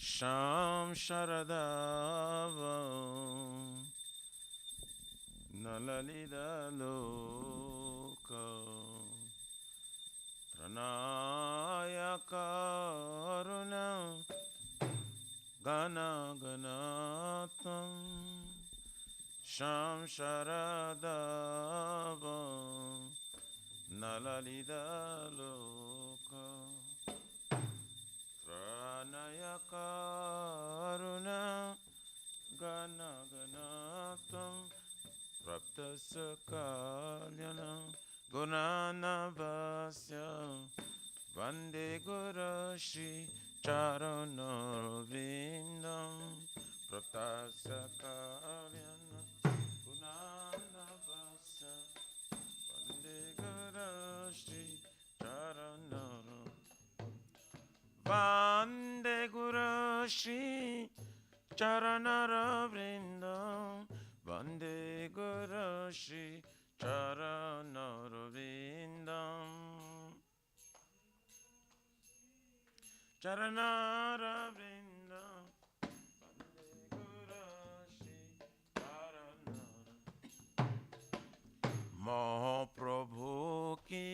Sham Sharadava Nalalida Loka Pranaya Karuna Gana Ganatam Sham Sharadava Nalalida Loka Pranaya Karuna Gana Ganatam Praptasa Kalyana Gunanavasya Vande Guru Shri Charanarvindam Praptasa Kalyana Gunanavasya Vande Guru Shri Charanarvindam Vande Guru Shri Charanarvindam Vande Guru Shri Charanarvindam Charanarvindam Vande Guru Shri Charanarvindam Mahaprabhu ki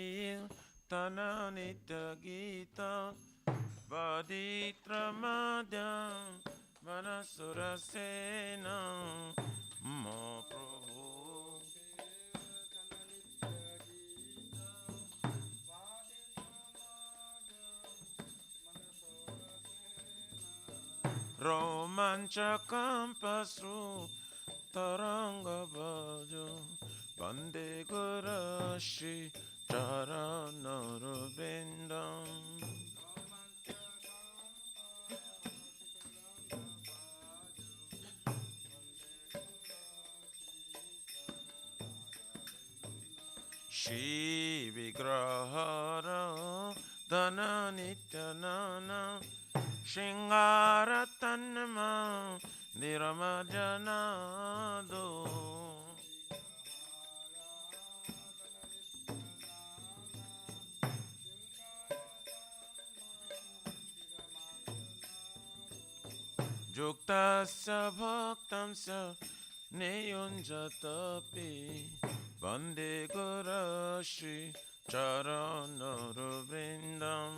Tana Nitya Gita Vaditra Madhyam Manasura Sena Mahaprabhu Romanchakam Pasru Taranga Bhajo Vande Guru Shri Charanarvindam Shri Vigrahara Dana Nityanana Shingara Tanma Niramajanado Juktasya Bhaktamsa Niyunjatapi Vande Guru Shri Charanarvindam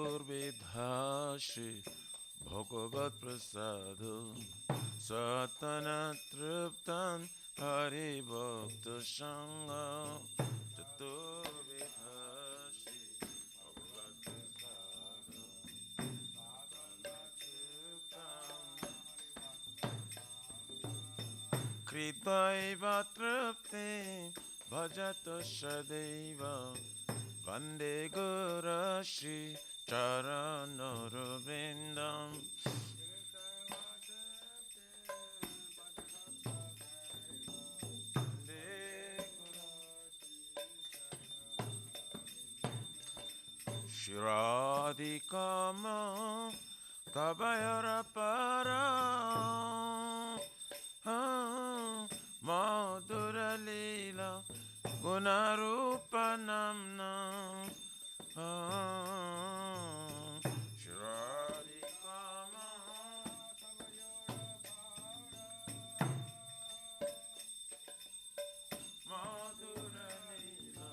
Chaturvidha Shri Bhagavad Prasadu Satana Triptan Hari Bhakta Sangha Chaturvidha Shri Bhagavad Prasadu Satana Triptan Kritaiva Tripte Bhajata Shadaiva Vande Guru Shri Charanarvindam Shiradikama Kabayara Para Madhura Lila Gunarupa Namna Shiradikama Madhura Lila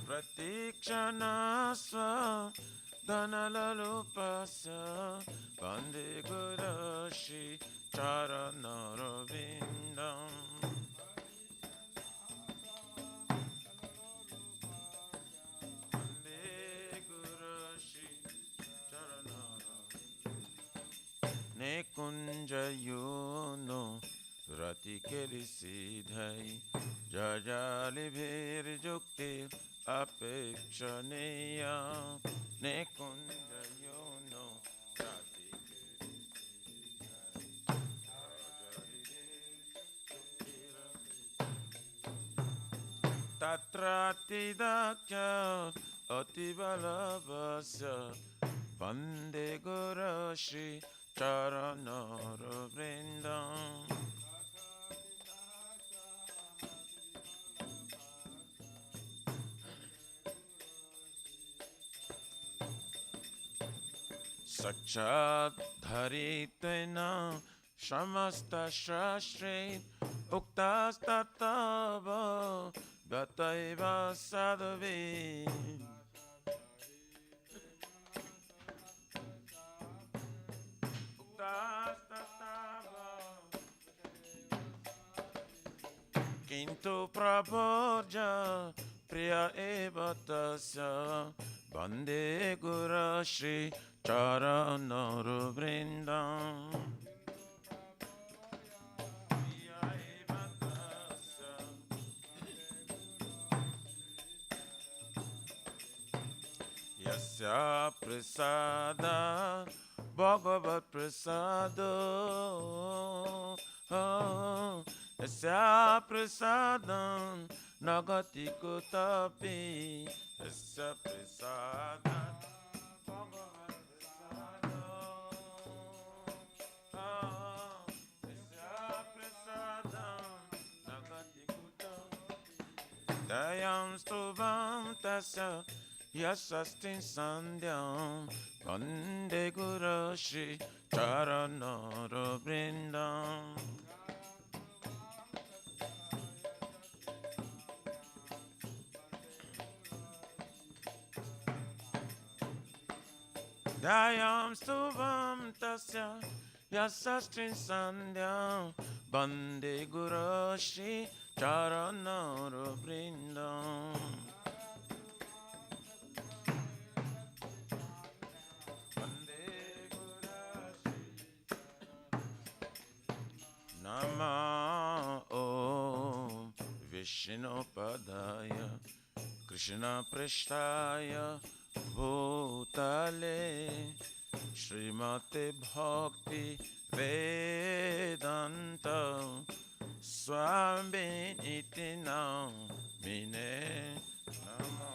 Pratikshana Dhanalalupasa Vande Guru Shri Charanarvindam Vande Guru Shri Charanarvindam Nekunja Yono Rati Keli Siddhai Jajali Bhir Jukti Apekshaneya Nekunja Yono Rati Tatrati Dakya Atibalavasya Vande Guru Shri Charanara Vrindam. Sakshat Dharitena Shamasta Shastri Uktastatava Gataiva Sadhavi Kintu Prabodja Priya Eva Tasya Vande Guru Shri Charanara Vrindam. Yasya Prasada Bhagavat Prasado Yasya Prasadam Nagati Kutapi Yasya Prasada Bhagavat Prasado Yasya Prasadam Nagati Kutapi Dayam Stuvam Tasya Yasastin Sandhyam Vande Guru Shri Charanara Vrindam. Dayam Stuvam Tasya Yasastin Sandhyam Vande Guru Shri Charanara Vrindam. Nama Om Vishnu Padaya Krishna Prishtaya Bhutale Srimate Bhakti Vedanta Swami Iti Namine Nama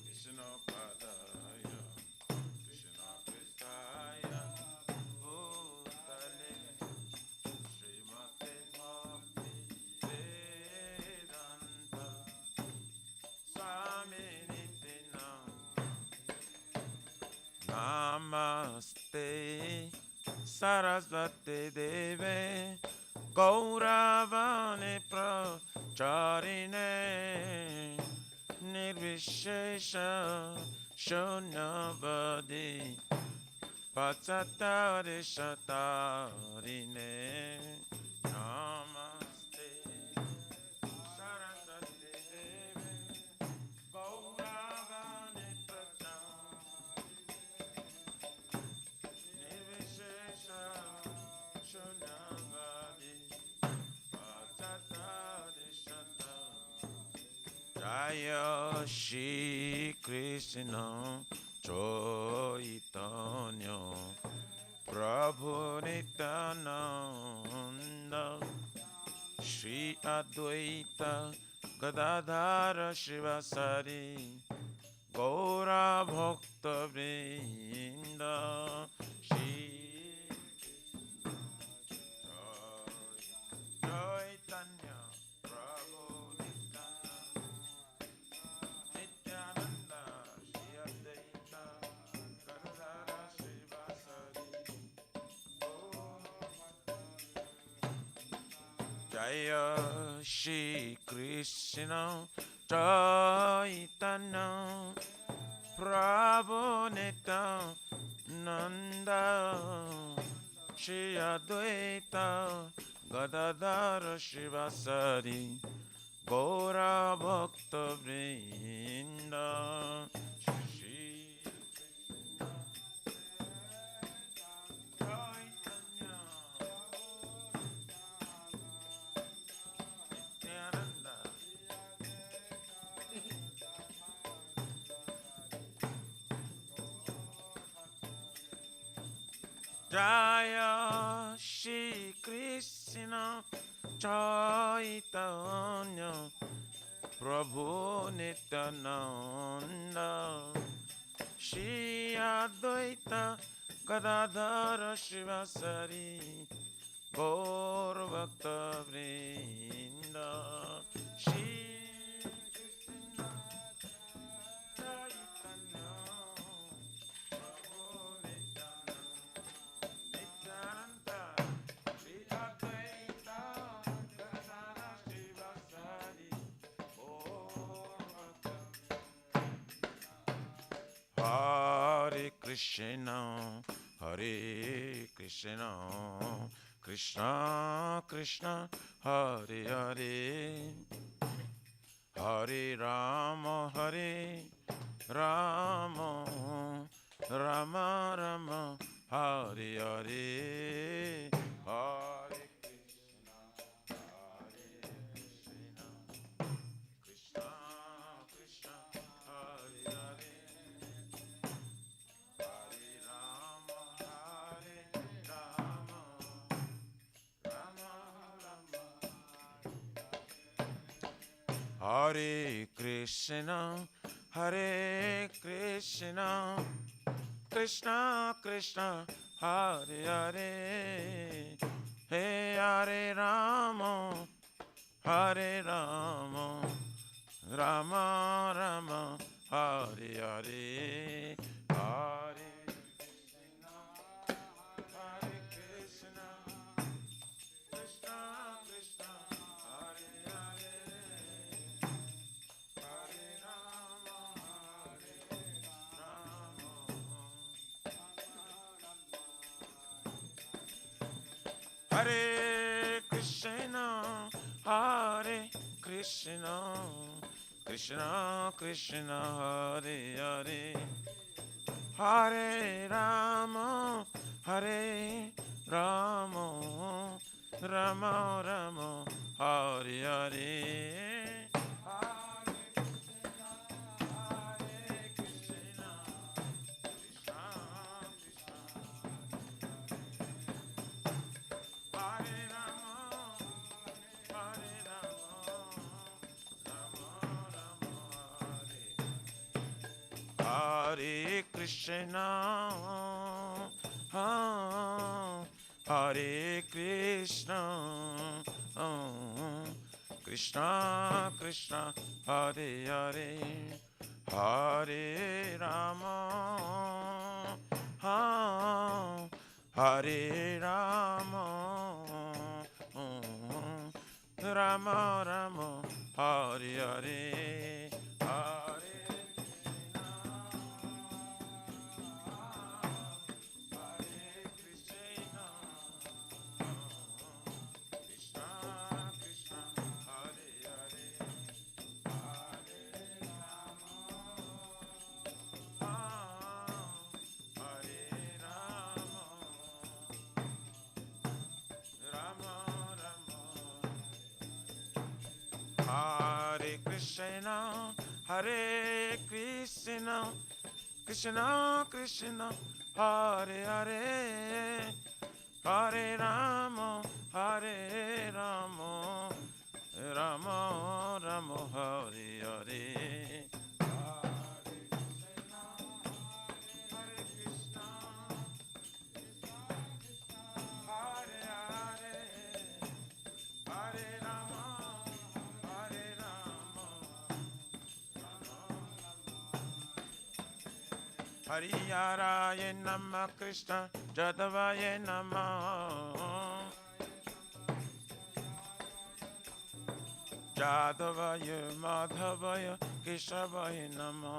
Vishnu Padaya Krishna Prishtaya Bhutale Srimate Bhakti Vedanta Swami Namaste Saraswati Deve Gauravane Pracharine Nirvishesha Shunyavadi Pachatari Shatarine Namaste Saraswati Deve Gauravane Jaya Shri Krishna Chaitanya Prabhu Nityananda Shri Advaita Gadadhara Shivasari Gaura Bhakta Vrinda Shri Chaitanya Prabhu Nityananda Shri Advaita Gadadhara Shivasari Jaya Shri Krishna Chaitanya Prabhu Nityananda Shri Advaita Gadadhara Shivasari Gaura Bhakta Vrinda Shri Chaitanya Nityananda Jaya Shri Krishna Chaitanya Prabhu Nityananda Shri Advaita Gadadhara Shivasari Gaur Bhakta Vrinda Shri Krishna Chaitanya Prabhu Nityananda Shri Advaita Gadadhara Shivasari Gaur Bhakta Hare Krishna, Hare Krishna, Krishna Krishna, Hare Hare, Hare Rama, Hare Rama, Rama Rama, Hare Hare, Hare Krishna, Hare Krishna, Krishna Krishna, Hare Hare. Hare Rama, Hare Rama, Rama Rama, Hare Krishna, Hare Krishna, Krishna Krishna, Hare Hare, Hey Hare Rama, Hare Rama, Rama Rama, Hare Hare, Hare Krishna, Hare Krishna, Krishna Krishna, Hare Hare, Hare Rama, Hare Krishna, Hare Krishna, Krishna Krishna, Hare Hare, Hare Rama, Hare Rama, Rama Rama, Hare Hare, Hare Krishna, Hare Krishna, Krishna Krishna, Hare Rama, Hare Rama, Rama Rama, Hare Krishna, Hare Krishna, Krishna Krishna, Hare Hare, Hare Rama, Hare Rama, Rama Rama, Hare Hare, Hare Krishna, Hare Krishna, Krishna Krishna, Hare Hare, Hare Rama, Hare Rama, Rama Rama, Hare Krishna, Hare Krishna, Krishna Krishna, Hare Hare, Hare Rama, Hare Rama, Rama Rama, Hare Hare, Hare Krishna, Hare Krishna, Hare Hare, Hare Rama, Hare Rama, Hariyaraya Nama Krishna Jadavaya Nama, Jadavaya Madhavaya Keshavaya Nama,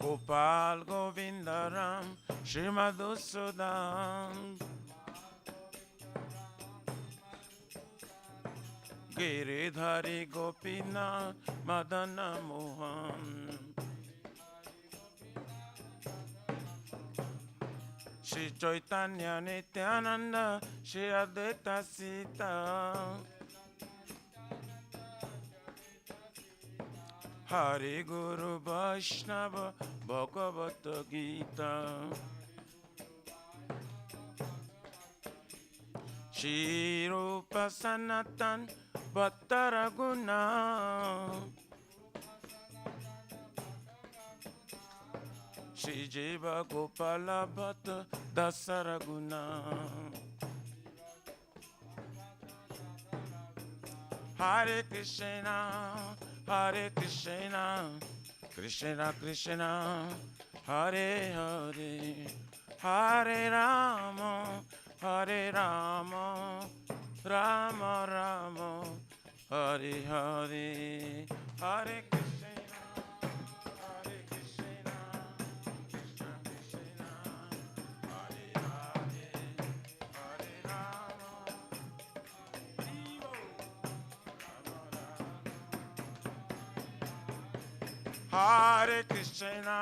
Gopal Govindaram Shrimadusudam, Giridhari Gopina Madana Mohan, Shri Chaitanya Nityananda Shri Advaita Sita, Hari Guru Vaishnava Bhagavata Gita, Shri Rupa Sanatan Bhattaraguna, Shri Jiva Gopala Bhatta Dasaraguna. Hare Krishna, Hare Krishna, Krishna Krishna, Hare Hare, Hare Rama, Hare Rama, Rama Rama, Hare Hare, Hare Krishna, Hare Krishna, Krishna Krishna, Hare Hare, Hare Rama, Hare Krishna,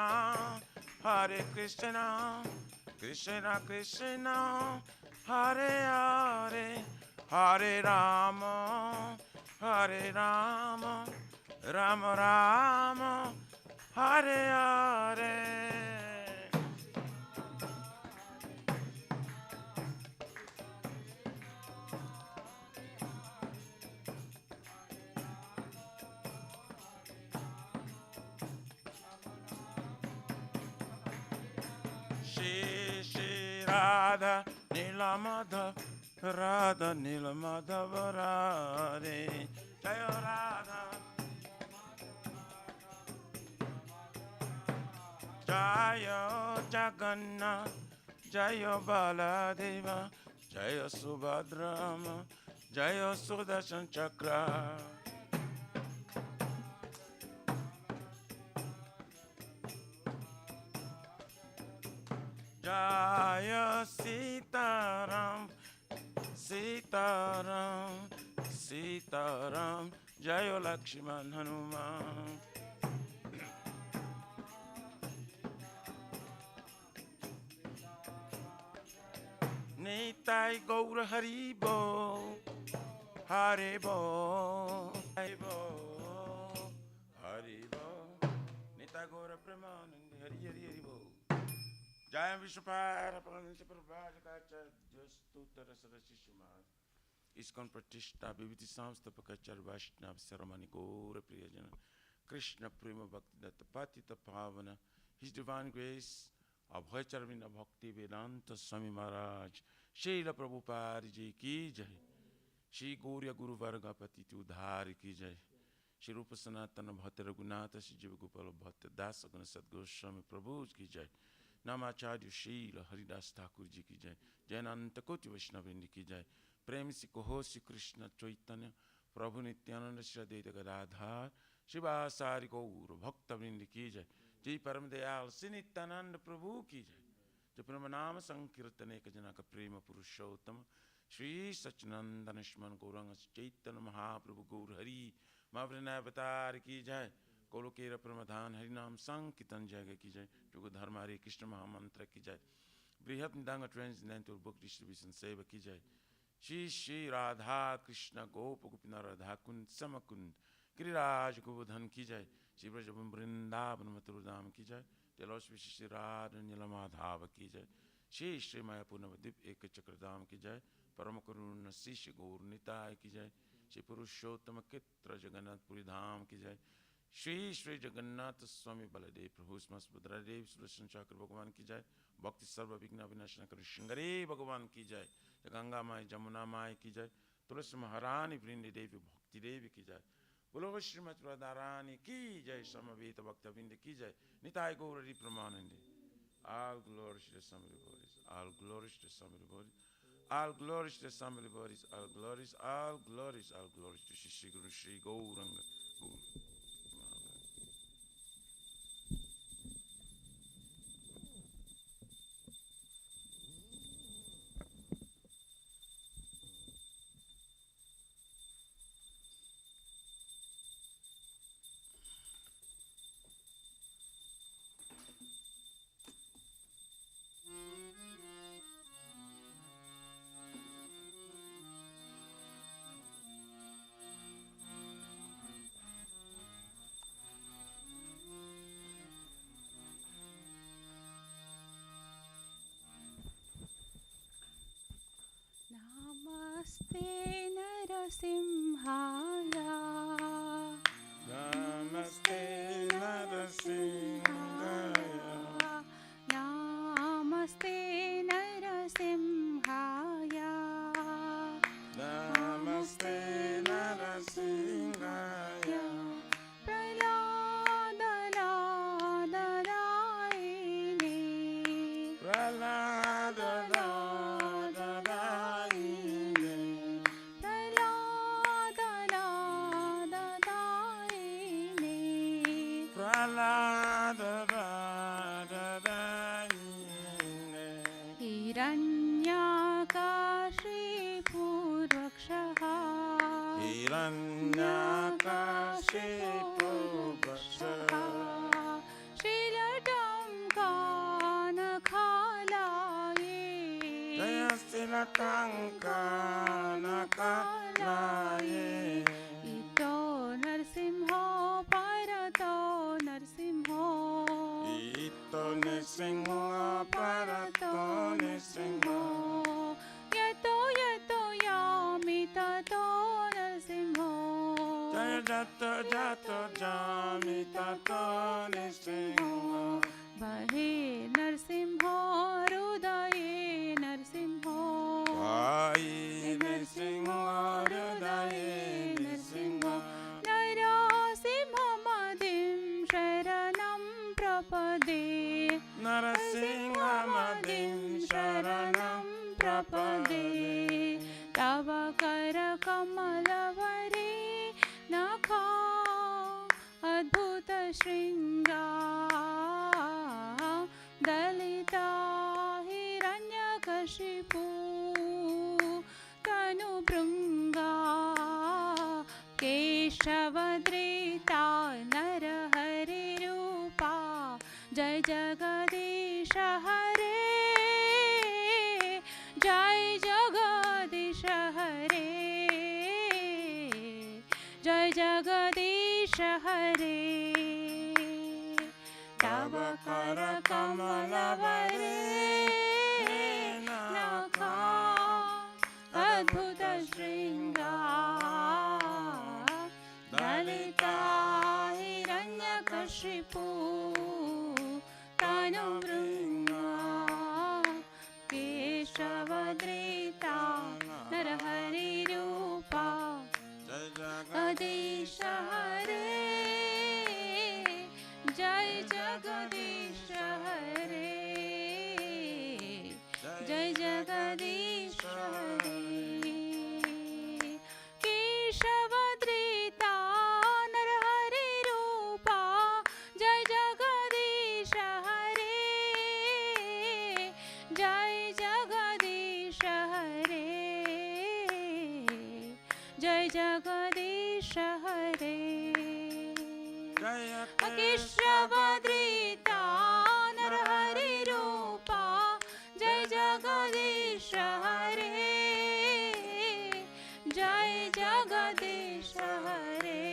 Hare Krishna, Krishna Krishna, Hare Hare, Hare Rama, Hare Rama, Rama Rama, Hare Hare. Shri Radha Nilamadha, Radha Nilamadha Radhe, Jaya Radha, Jaya Jagannath, Jaya Baladeva, Jaya Subhadrama, Jaya Sudarshan Chakra. Jaya Sitaram, Sitaram, Sitaram, Jaya Lakshman Hanuman. Nitai Gaura Haribo, Haribo, Haribo, Haribo, Nitai Gaura Premanandi, Hari Hari Haribo. Jaya Vishwapara Paranisi Prabhajakacha Jastuttara Sarasishima Iskon Pratishta Bhiviti Samstapakachar Vaishnav Saramani Gaura Priyajana Krishna Prema Bhakti Patita Pavana, His Divine Grace Abhayacharvina Bhakti Vedanta Swami Maharaj Srila Prabhupada Ji Ki Jai, Shri Gaurya Guru Varga Patiti Udhari Ki Jai, Shri Rupa Sanatana Bhatta Raghunatha Shri Jiva Gopala Bhatta Dasa Guna Sadgoswami Prabhu Ki Jai, Namacharya Srila Haridas Thakur Ji Ki Jai, Jainanta Koti Vaishnavindi Ki Jai, Prem Si Koho Si Krishna Chaitanya Prabhu Nityananda Shri Advaita Gadadhar Shivasari Gaur Bhakta Vrindi Ki Jai, Jai Param Dayal Shri Nityananda Prabhu Ki Jai, Jai Pramanama Sankirtane Kajanaka Prema Purushottama Shri Sachinandana Shman Gauranga Chaitanya Mahaprabhu Gaur Hari Mavrina Avatar Ki Jai, Kolokera Pramadhan Harinam Sankirtan Jaya Ki Jai, Jugo Dharma Hare Krishna Mahamantra Ki Jai, Brihat Nidanga Transcendental Book Distribution Seva Ki Jai, Shri Shri Radha Krishna Gopa Gopina Radha Kund Samakund Giriraj Govardhan Ki Jai, Shri Brajabam Vrindavan Mathurudam Ki Jai, Jalosvi Shri Radha Nilamadhava Ki Jai, Shri Shri Mayapur Navadip Eka Chakradam Ki Jai, Paramakaruna Sisha Gaur Nitai Ki Jai, Shri Purushottama Kitra Jagannath Puri Dham Ki Jai, Shri Shri Jagannath Swami Baladev Prabhu Smas Budradev Sudarshan Chakra Bhagavan Ki Jai, Bhakti Sarva Vigna Vinashana Kari Shingare Bhagavan Ki Jai, Ganga Mai Jamuna Mai Ki Jai, Tulasi Maharani Vrindi Devi Bhakti Devi Ki Jai, Bulova Srimati Radharani Ki Jai, Samaveta Bhakta Vindi Ki Jai, Nitai Gaurari Pramanandi. All glory to the Samari bodies, all glories to the Samari bodies, all glories to the Samari bodies, all glories, all glories, all glories to Shri Guru Shri Gauranga. Hiranyakashipu Vaksha Shilatam Kanakhalaye Jaya Silatam Kanakhalaye Ito Narsimho Parato Narsimho Ito Nisingho Parato Nisingho Yato Yato Yamitato Narsimho Jaya Jato Jato Jamitato Nisingho Bahe Narsimho Rudaye Narsimho Vai Nisingho Hridaye Nisingho Narasimhamadim Sharanam Prapade Narasimhamadim Sharanam Prapade Tava Kara Kamalavare Nakha Adbhuta Shringa Dalita Hiranyakashipu Tanu Brunga Keshavadrita Narahari Rupa Jai Jagadisha Hare Jai Jagadisha Hare Jai Jagadisha Hare Tava Kara Kamalavare Nakha Adbhuta Shringa Dalita Hiranyakashipu Tanu Brunga Keshavadrita Narahari Rupa Jagadisha Hare Jai Jagadisha Hare Jai Jagadisha Hare Keshavadrita Narahari Rupa Jai Jagadisha Hare Jai Jagadisha Hare Jai Jagadisha Hare Keshavadrita Narahari Rupa Jai Jagadisha Hare Jai Jagadisha Hare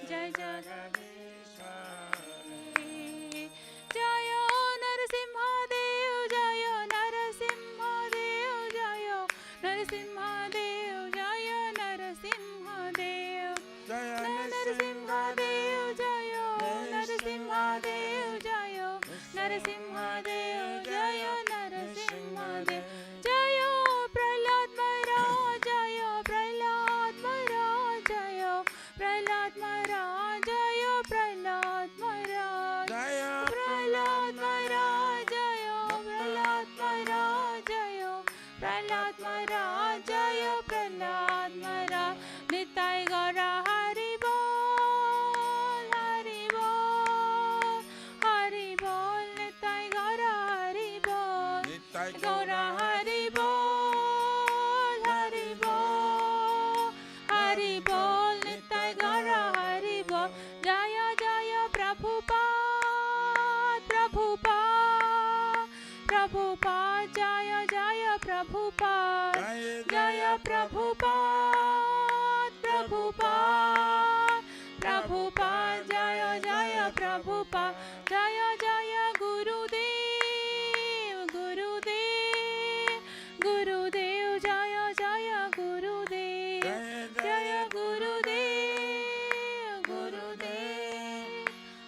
Jai Jagadisha Hare Jayo Narasimha Dev Jayo Narasimha Dev Jayo Narasimha Dev Jayo Narasimha Dev Jaya Narasimha Dev Jayo Narasimha Dev Jayo Narasimha Dev Jayo Narasimha Dev Jayo Prahlad Maharaj Jayo Prahlad Maharaj Jayo Prahlad Maharaj Jayo Prahlad Maharaj Jaya Prahlad Maharaj Jayo Prahlad Maharaj Jayo Prahlad Maharaj Jayo Prahlad Maharaj Nitai Gaura Hari Bol Hari Bol Hari Bol Nitai Gaura Hari Bol Nitai Gaura Hari Bol Hari Bol Hari Bol Nitai Gaura Hari Bol Jaya Jaya Prabhupada Prabhupada Prabhupada Jaya Jaya Prabhupada Jaya Prabhupada Prabhupada Prabhupada Jaya Jaya Prabhupada Jaya Jaya Gurudev Gurudev Gurudev Jaya Jaya Gurudev Jaya Gurudev Gurudev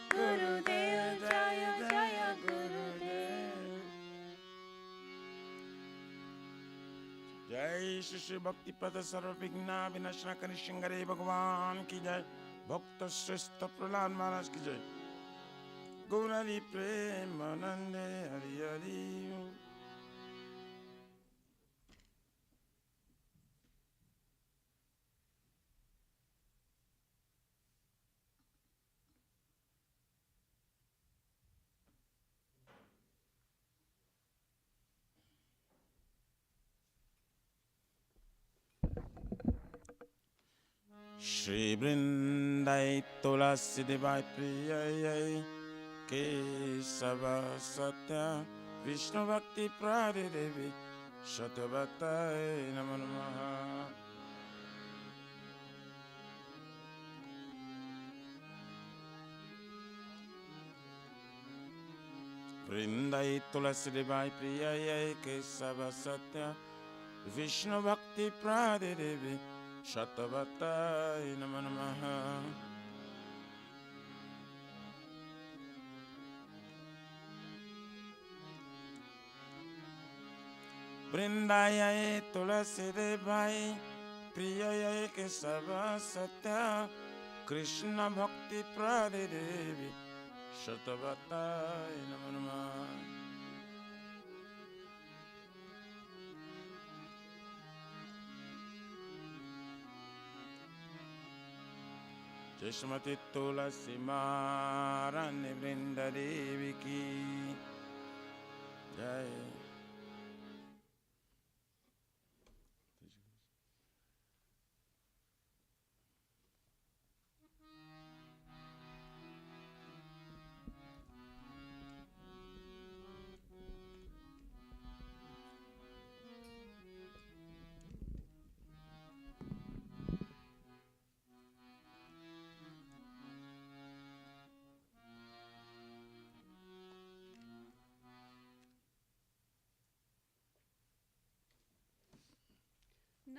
Gurudev Jaya Jaya Gurudev Jai Shri Bhakti Pada Sarva Vigna Vinashana Kani Shingare Bhagwan Ki Jai Bhakta Shrestha Prahlad Maharaj Ki Jai Gaurari Premanande Hari Hari Shri Vrindai Tulasi Devai Priyai Kesava Satya Vishnu Bhakti Prade Devi Shatavatai Namo Namaha. Vrindai Tulasi Devai Priyai Kesava Satya Vishnu Bhakti Prade Devi Shatavatai Namo Namaha. Vrindayai Tulasi Devai Priyai Kesava Satya Krishna Bhakti Prade Devi Shatavatai Namo Namaha. Jeshmati Tulasi Marani Vrinda Devi Ki Jai.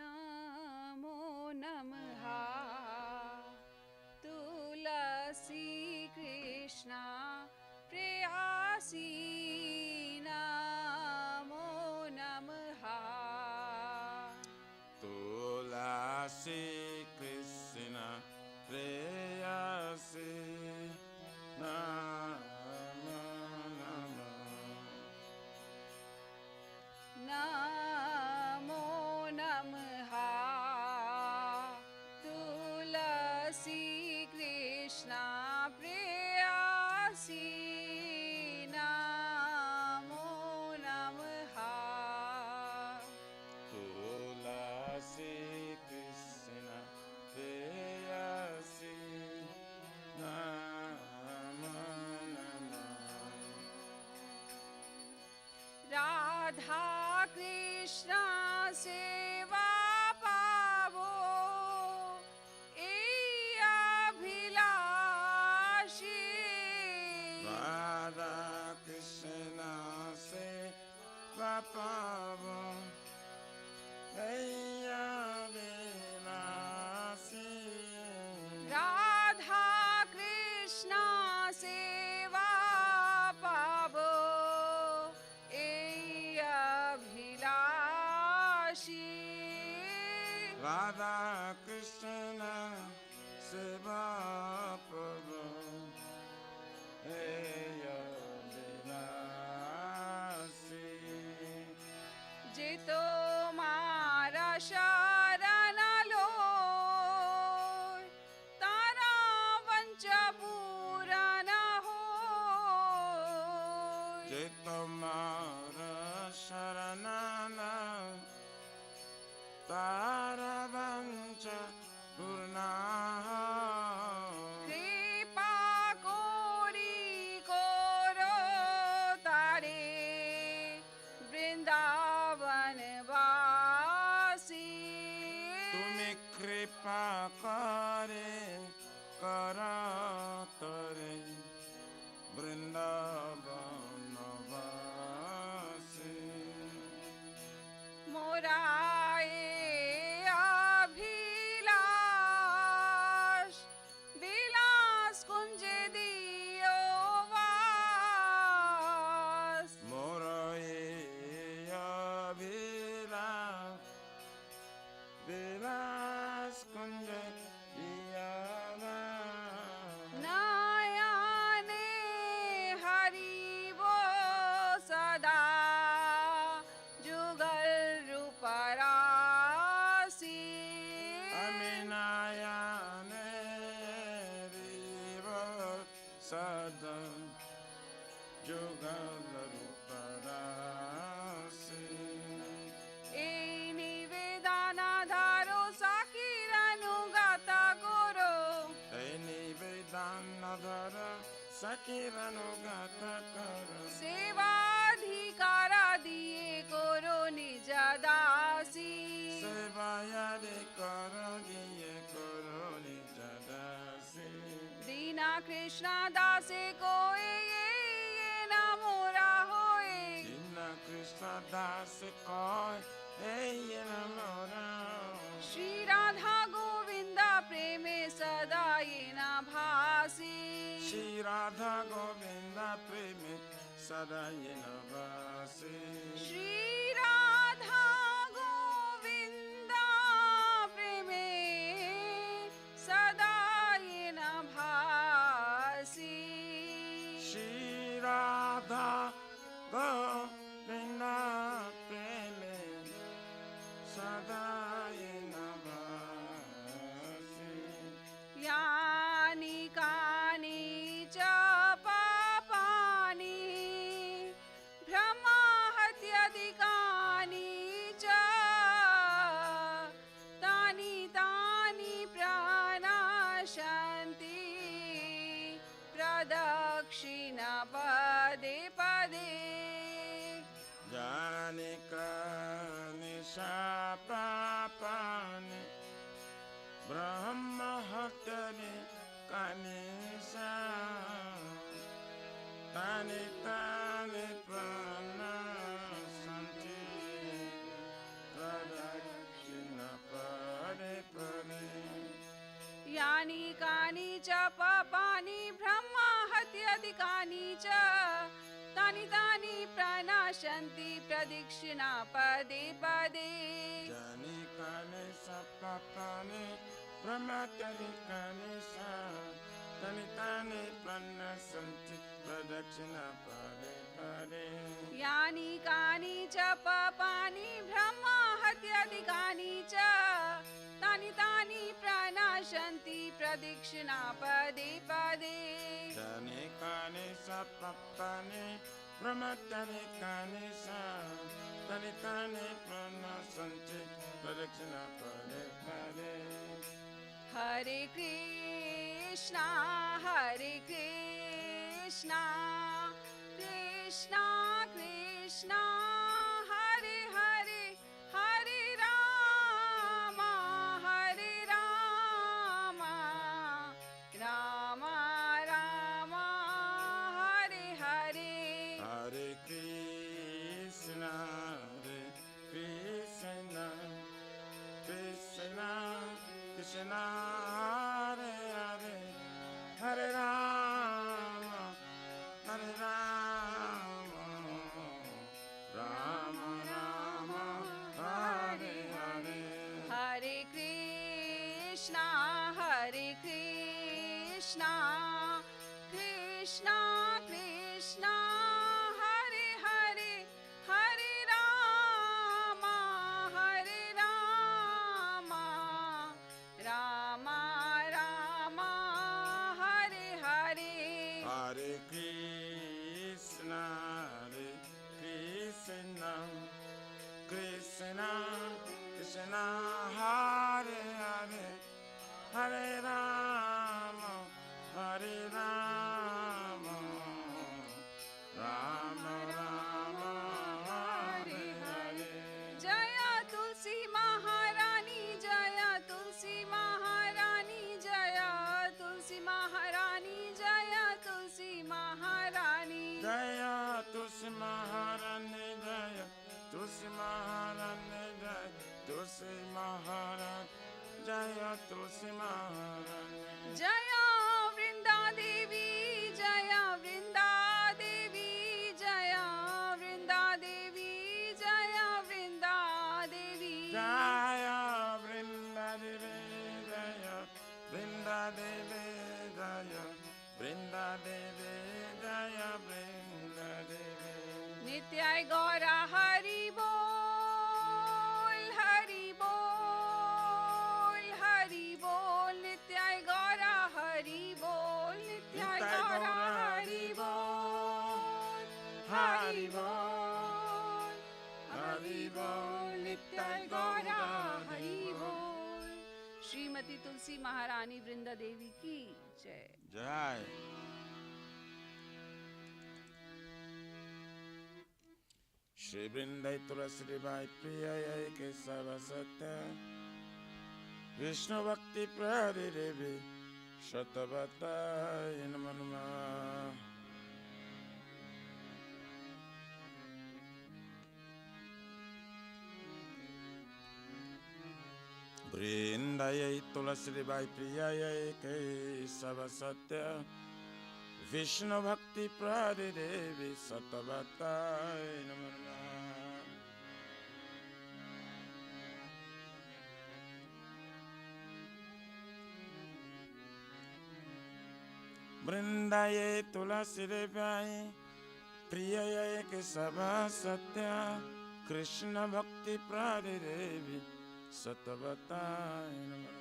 Namo Namaha Tulasi Krishna Preyasi Namo Namaha Tulasi Krishna Preyasi Namo Namaha. Namo Namaha Tulasi Krishna Preyasi Namo Namaha Tulasi Krishna Preyasi Namo Namaha. Radha Krishna Seva Pavo Iya Bhilashi Radha Krishna se Vapavo Jaya Vilasi. Radha Krishna Seva Pavo Iya Bhilashi Radha Krishna Seva Prabhu Eya Vilasi. Je tomara sharana loy tara vancha purana hoy Je tomara sharanana Tara vancha purna. kripa kori koro tare Vrindavan vasi Tumi kripa kare karatare Vrindavanavasi. moraye abhilash vilas kunje diyo vas Moroye Vilas Vilas Kunja Diyava. nayane haribo sada jugal ruparasi Aminayane Riva Sada Jugalaru Parasi. ei nivedana dharo sakiranuga सखीरनुगत करो सेवाधिकारा दिए करो निज दासी सेवायादि करो दिए करो निज दासी दीना कृष्णा दासे कोए ये ना मोरा होए दीन कृष्ण दास कोय ये न मोरा श्री राधा गोविंदा प्रेमे सदा ये ना भासी श्री राधा गोविंद प्रेम सदा ये नवासी श्री राधा गोविंदा प्रेमे सदा ये ना भासी श्री राधा गोविंद प्रेम सदा ये नवासी यानि कानि च पापानि ब्रह्माहत्यादिकानि च तानि तानि प्रणाशन्ति प्रदक्षिणा पदे पदे जाने कानि पापानि ब्रह्म हत्यानि कानिशा तानि तानि प्रणाशन्ति प्रदक्षिणा पदे पदे यानि कानि च पापानि ब्रह्माहत्यादिकानि च तानि तानि प्रणाशन्ति प्रदक्षिणा पदे पदे जाने कानि पापानि ब्रह्महत्यानि कानिशा तानि तानि प्रणाशन्ति प्रदक्षिणा पदे पदे यानि कानि च पापानि ब्रह्माहत्यादिकानि च तानि तानि प्रणाशन्ति प्रदक्षिणा पदे पदे जाने कानि पापानि ब्रह्महत्यानि कानिशा तानि तानि प्रणाशन्ति प्रदक्षिणा पदे पदे हरे Krishna Krishna Krishna Hare Hare Hare Ram Ram Ram Hare Hare Hare Krishna, Krishna, Krishna, Hare Hare, Hare Rama, Hare Rama, Rama Rama, Hare Hare. हरे Krishna Krishna Krishna Hare Hare Hare Ram Ram Ram Hare Hare Hare Krishna, Krishna, Krishna, Krishna, Hare Hare, Hare Rama, Hare Rama, Rama Rama, Hare Hare. Jaya तुलसी महारानी जया तुलसी महारानी जया तुलसी महारानी जया तुलसी महारानी Jaya Tulsi Maharani Jaya Tulsi Maharani Jaya Tulsi Maharani Jaya Tulsi Maharani Jaya Vrinda Devi Jaya Vrinda Devi Jaya Vrinda Devi Jaya Vrinda Devi Jaya Vrinda Devi Jaya Vrinda Devi Jaya Vrinda Devi Jaya Vrinda Devi नित्याय गौरा हरि बोल हरि बोल हरि बोल नित्याय गौरा हरि बोल नित्याय गौरा हरि बोल हरि बोल हरि बोल नित्याय गौरा हरि बोल। श्रीमती तुलसी महारानी वृंदा देवी की जय। Jai Shri Vrindai Tulasi Vai Priyaya Kesava Satya Vishnu Bhakti Pradi Devi Shatavataya Namah. Vrindayai Tulasi Vai Priyaya Kesava Satya Vishnu Bhakti Pradi Devi Shatavataya Namah. Vrindaye Tulasi Vai Priyaya Kesava Satya Krishna Bhakti Pradi Devi Shatavataya Namah.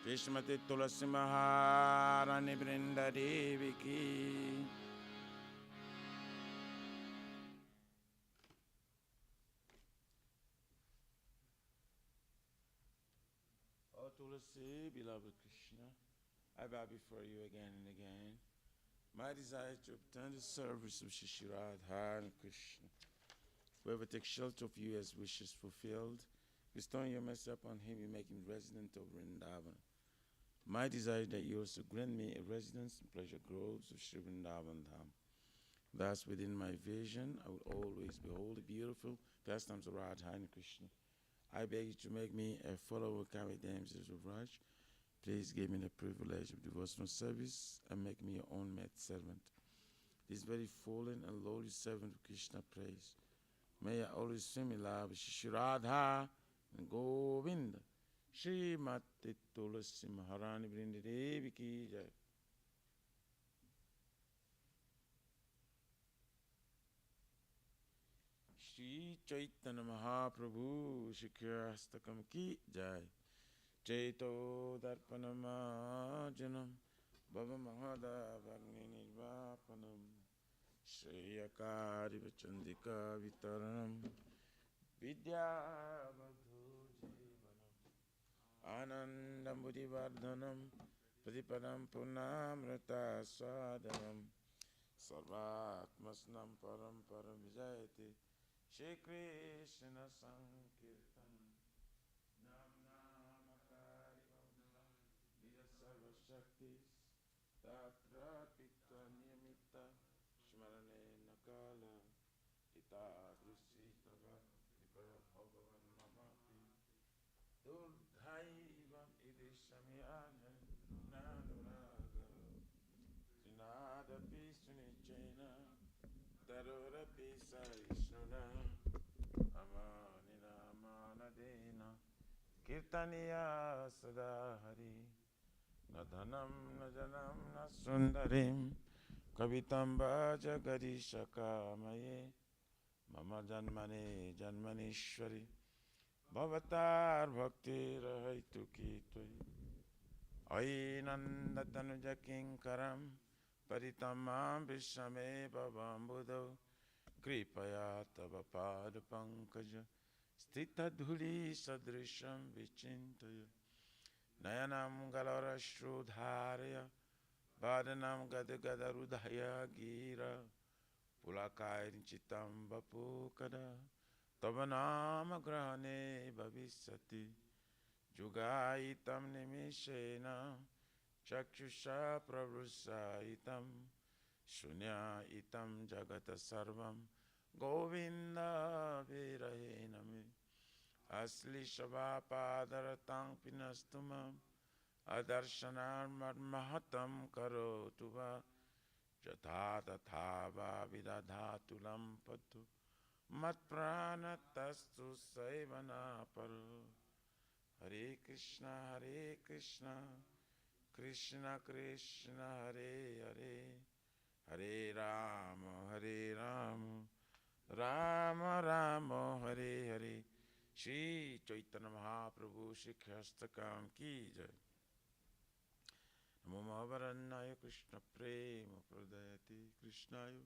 Vishmati Tulasi Maharani Vrinda Devi Ki. Oh Tulasi, beloved Krishna, I bow before you again and again. My desire to obtain the service of Shri Radha and Krishna. Whoever takes shelter of you as wishes fulfilled, bestowing your mercy upon him, you make him resident of Vrindavan. My desire that you also grant me a residence in pleasure groves of Shri Vrindavan Dham. Thus, within my vision, I will always behold the beautiful pastimes of Radha and Krishna. I beg you to make me a follower of Kavya damsels of Raj. Please give me the privilege of devotional service and make me your own maid servant. This very fallen and lowly servant of Krishna praise. May I always swim in love with Shri Radha and Govinda. Shri Mati Tulasi Maharani Vrinda Devi Ki Jai. Shri Chaitanya Mahaprabhu Shikhastakam Ki Jai. Chaito Darpanamajanam Bhava Mahadavagni Nirvapanam Shri Akari Vachandika Vitaranam Vidya Anandam Buddhivardhanam Pradipadam Punamrata Swadanam Sarvatmasnam Param Param Vijayati Shri Krishna Sankirtan Nam Namakari Bhavnam Nida Sarva Shaktis Tatra Pitta Niyamita Shmarane Nakala Ita Drusitava Kripa Bhagavan Mamati Durdhaivam Idishamyana Nanuraga Trinadapi Sunichena Darorapi Sarishnuna Amanina Manadena Kirtaniya Sadahari Nadhanam Najanam Nasundarim Kavitam Bhaja Gadishaka Maye Mama Janmane Janmanishwari Bhavatar Bhakti Rahaitu Kitoi Ainandatanuja Kinkaram Paritamam Vishame Bhavambudo Kripaya Tava Pada Pankaja Stita Dhuli Sadrisham Vichintaya Nayanam Galara Shrudharya Badanam Gadagarudhaya Gira Pulakay Chitam Bapukada Tavanama Grahane Bhavisati Jugaitam Nimishena Chakshusha Pravrusaitam Shunya Itam Jagata Sarvam Govinda Virahenami Asli Shava Padaratang Pinastumam Adarshanar Mahatam Karotuva Jatha Tathava Vidadhatulam Patu Mat Prana Tastu Saivana Paru Hare Krishna Krishna Krishna Hare Hare Hare Rama Rama Rama Hare Hare Shri Chaitanya Mahaprabhu Shikhastakam Ki Jai. Namo Mahavarannaya Krishna Prema Pradayati Krishnaya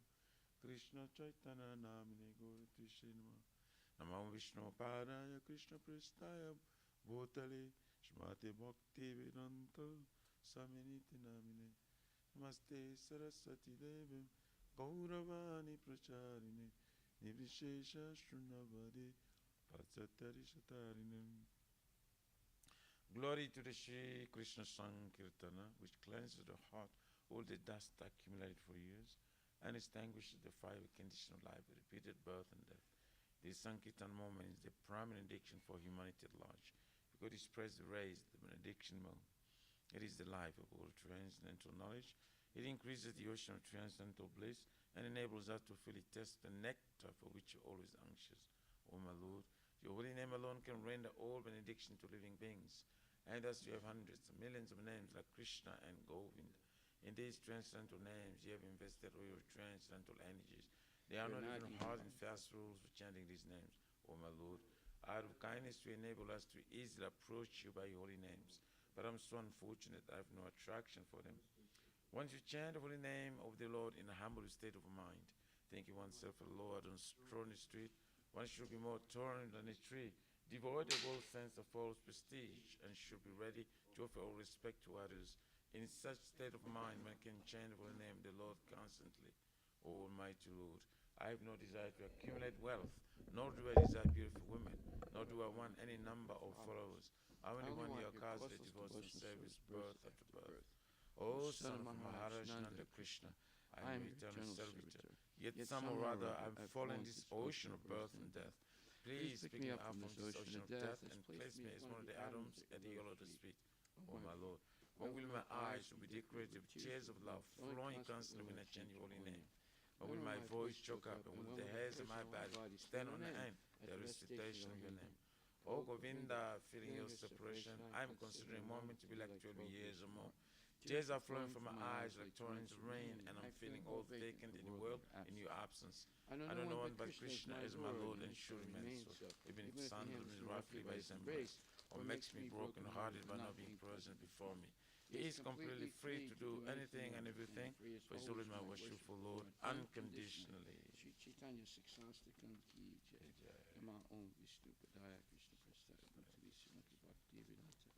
Krishna Chaitanya Namine Gaurati Namo Vishnu Padaya Krishna Prestaya Bhutale Shmate Bhakti-Siddhanta Saraswati Namine Namaste Saraswati Devi Gauravani Pracharine Nirvishesha Shrunavade Patsatari Shatarine. Glory to the Shri Krishna Sankirtana, which cleanses the heart all the dust accumulated for years and extinguishes the fire of conditional life, repeated birth and death. This Sankirtan moment is the prime benediction for humanity at large, because it spreads the rays, the benediction moon. It is the life of all transcendental knowledge. It increases the ocean of transcendental bliss and enables us to fully test the nectar for which you're always anxious. O my Lord, your holy name alone can render all benediction to living beings. And thus you have hundreds of millions of names like Krishna and Govind. In these transcendental names, you have invested all your transcendental energies. There are not even hard and fast rules for chanting these names. O my Lord, out of kindness to enable us to easily approach you by your holy names. But I'm so unfortunate I have no attraction for them. Once you chant the holy name of the Lord in a humble state of mind, thinking oneself a lord on a stony street, one should be more tolerant than a tree, devoid of all sense of false prestige, and should be ready to offer all respect to others. In such state of mind, one can chant the holy name of the Lord constantly. O Almighty Lord, I have no desire to accumulate wealth, nor do I desire beautiful women, nor do I want any number of followers. I only want your causeless devotion service, birth after birth. O son of Maharaj Nanda Krishna, I am eternal servitor. Yet somehow or other I have fallen in this ocean of birth and death. Please pick me up from this ocean of death and place me as one of the atoms at the heel of the feet. O my Lord, when will my eyes be decorated with tears of love, flowing constantly when I chant your holy name? When will my voice choke up, and will the hairs of my body stand on end at the recitation of your name? O Govinda, feeling your separation, I am considering a moment to be like 12 years or more. Tears are flowing from my eyes like torrents of rain, and I'm feeling all vacant in the world in your absence. I know no one but Krishna is my Lord and should remain so, even if sandals me roughly by his embrace, or makes me broken-hearted by not being present before me. He is completely free to do anything and everything, for he is always my worshipful Lord, unconditionally. Shri Chaitanya Siksastikam ki jai. Nama Om Vishnu Padaya Krishna Prasthaya Bhakti Srimati Bhakti-Siddhanta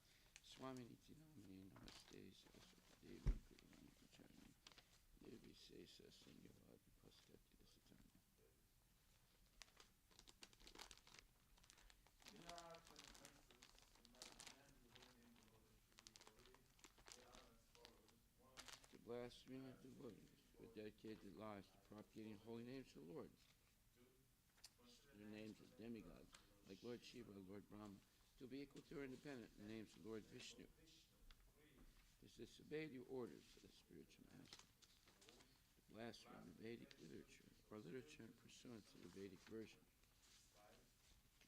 Swami Niti Namani Namaste Saraswati Devi Guruvani Pacharani Devi Sesa Sanyavadi Paskati Dasatanya. To blaspheme of devotees who have dedicated their lives to propagating holy names of the Lord. Their names as demigods, like Lord Shiva, Lord Brahma, to be equal to or independent in the names of Lord Vishnu. This disobeyed your orders of the spiritual master. To blaspheme the Vedic literature, or literature in pursuance of the Vedic version.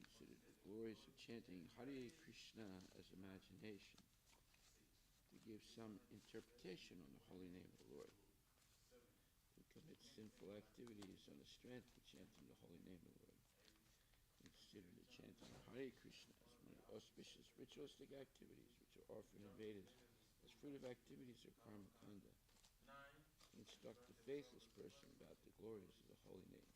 Consider the glories of chanting Hare Krishna as imagination. To give some interpretation on the holy name of the Lord. To commit sinful activities on the strength of chanting the holy name of the Lord. Consider the chanting of Hare Krishna as one of the auspicious ritualistic activities which are offered in Vedas as fruit of activities of karma kanda. Instruct the faithless person about the glories of the holy name.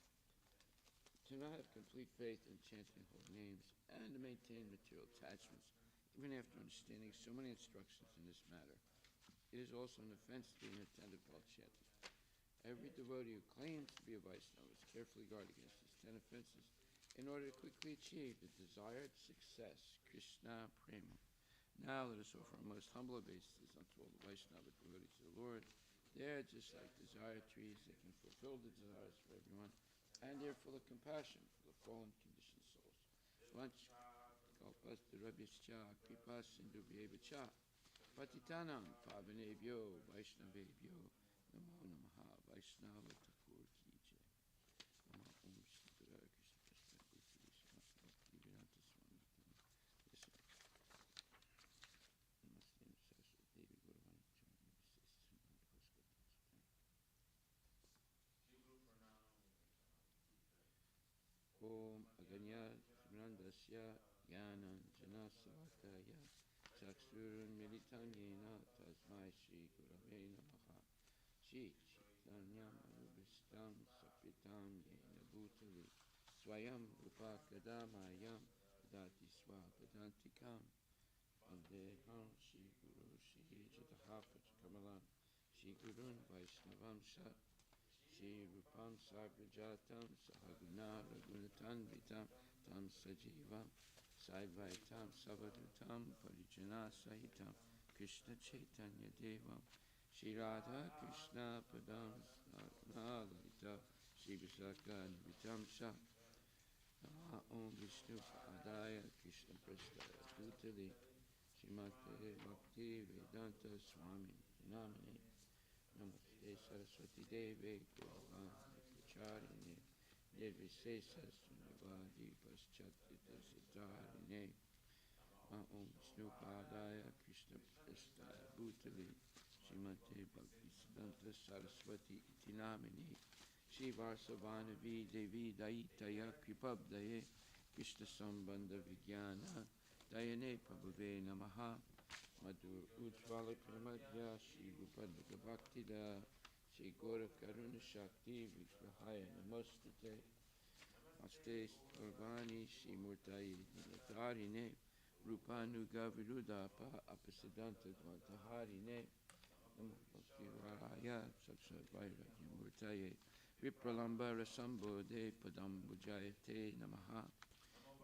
To not have complete faith in chanting holy names and to maintain material attachments even after understanding so many instructions in this matter. It is also an offense to be inattentive while chanting. Every devotee who claims to be a Vaishnava is carefully guard against these 10 offenses in order to quickly achieve the desired success, Krishna Prema. Now let us offer our most humble obeisances unto all the Vaishnava devotees of the Lord. They are just like desire trees that can fulfill the desires for everyone, and they are full of compassion for the fallen conditioned souls. Once Kalpastarabhyascha Kripa Sindhu Bhyevacha Patitanam Pavanebhyo Vaishnavebhyo Namo Namaha Vaishnava Thakur Ki Jai. Namo Om Shri Padaya Krishna Prasthaya Bhakti-Siddhanta Saraswati. Namaste Saraswati Devi Guruvani Pacharani Om Aganyat Brandasya Yanan Janasavakaya Chaksurun Militan Yena Tasmai Shri Gurave Namaha Shri Chaitanyam Anubhistam Sapitam Yena Bhutali Swayam Rupa Kadamayam Dati Swapadantikam Vandeham Shri Guru Shri Jatahafat Kamalam Shri Gurun Vaishnavam Shat Shri Rupam Sagrajatam Sahaguna Raghunatan Vitam Tam Sajivam Saivaitam Savadutam Parijana Sahitam Krishna Chaitanya Devam Shri Radha Krishna Padam Lalita Shri Visakha Vitam Sha Om Vishnu Padaya Krishna Prasthaya Bhutali Srimate Bhakti-Siddhanta Saraswati Namaste Saraswati Deve Gurvan Pracharine Nirvisesa Sunivadi Paschatita Siddharine Om Vishnu Padaya Krishna Prasthaya Bhutali Srimate Bhakti-Siddhanta Saraswati Iti Namini Shri Varsavanavi Devi Daitaya Kripabdaye Krishna Sambandha Vijnana Dayane Prabhave Namaha Madhur Ujjvala Pramadhya Shri Rupadaka Bhaktida Shri Gora Karuna Shakti Vishvahaya Namostate Aste Sarvani Shri Murtaye Nilatarine Rupanuga Virudapa Apasiddhanta Dvantaharine Namo Bhakti Raya Saksha Vairagya Murtaye Vipralambara Sambodhe Padambujayate Namaha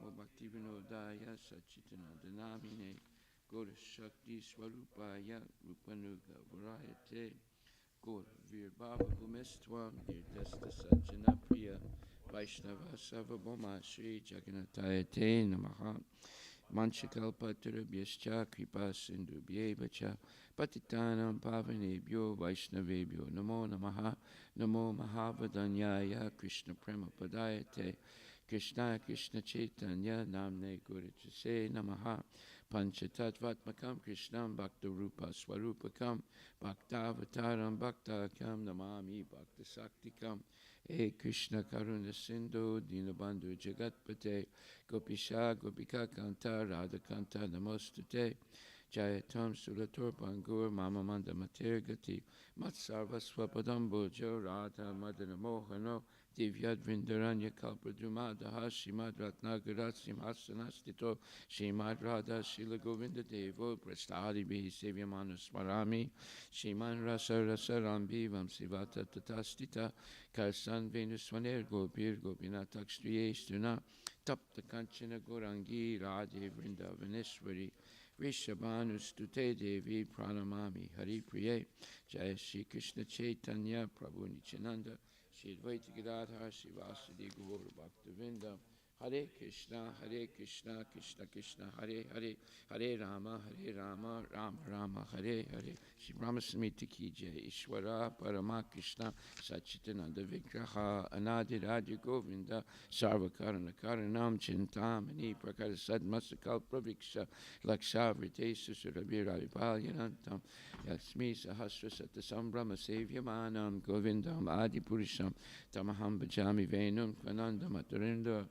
Mo Bhakti Vinodaya Sachitanandanamine Gora Shakti Swarupaya Rupanuga Varayate Gora Virbhava Bhumistwam Nirdasta Sajjana Priya Vaishnava Savabhoma Shri Jagannatayate Namaha Manchakalpatarabhyascha Kripa Sindhubhyeva cha Patitanam Pavanebhyo Vaishnavebhyo Namo Namaha Namo Mahavadanyaya Krishna Prema Padayate Krishna Krishna Chaitanya Namne Gurujase Namaha Panchatattvatmakam Krishnam Bhakta Rupa Swarupakam Bhaktavataram Bhaktakam Namami Bhakta Saktikam E Krishna Karuna Sindhu Dinabandhu Jagatpate Gopisha Gopika Kanta Radha Kanta Namostate Jayatam Sulator Pangur Mama Manda Mater Gati Matsarva Swapadam Bojo Radha Madana Mohano Divyad Vrindaranya Kalpadrumadaha Shrimad Ratnagarat Simhasanastito Shrimad Radha Shila Govinda Devo Prastadi Bihi Sevyamanu Smarami Shriman Rasa Rasa Rambi Vamsivata Tatastita Karsan Venuswaner Gopir Gopinatak Striyeshtuna Tapta Kanchana Gorangi Radhe Vrindavaneshwari Rishabhanu Stute Devi Pranamami Hari Priye Jaya Shri Krishna Chaitanya Prabhu Nityananda Shri Advaita Gadadhar Shri Vasudeva Gaur Bhaktivinoda Hare Krishna Krishna Krishna Hare Hare Hare Rama Rama Rama Hare Hare Shri Brahma Samhita Ki Jai Ishwara Parama Krishna Sachitananda Vigraha Anadi Radha Govinda Sarvakarana Karanam Chintamani Prakara Sadmasakal Praviksha Lakshavrite Susurabi Ravipalyanantam Yasmi Sahasra Satasambhrama Sevyamanam Govindam Adipurisham Tamaham Bhajami Venum Kvananda Matarinda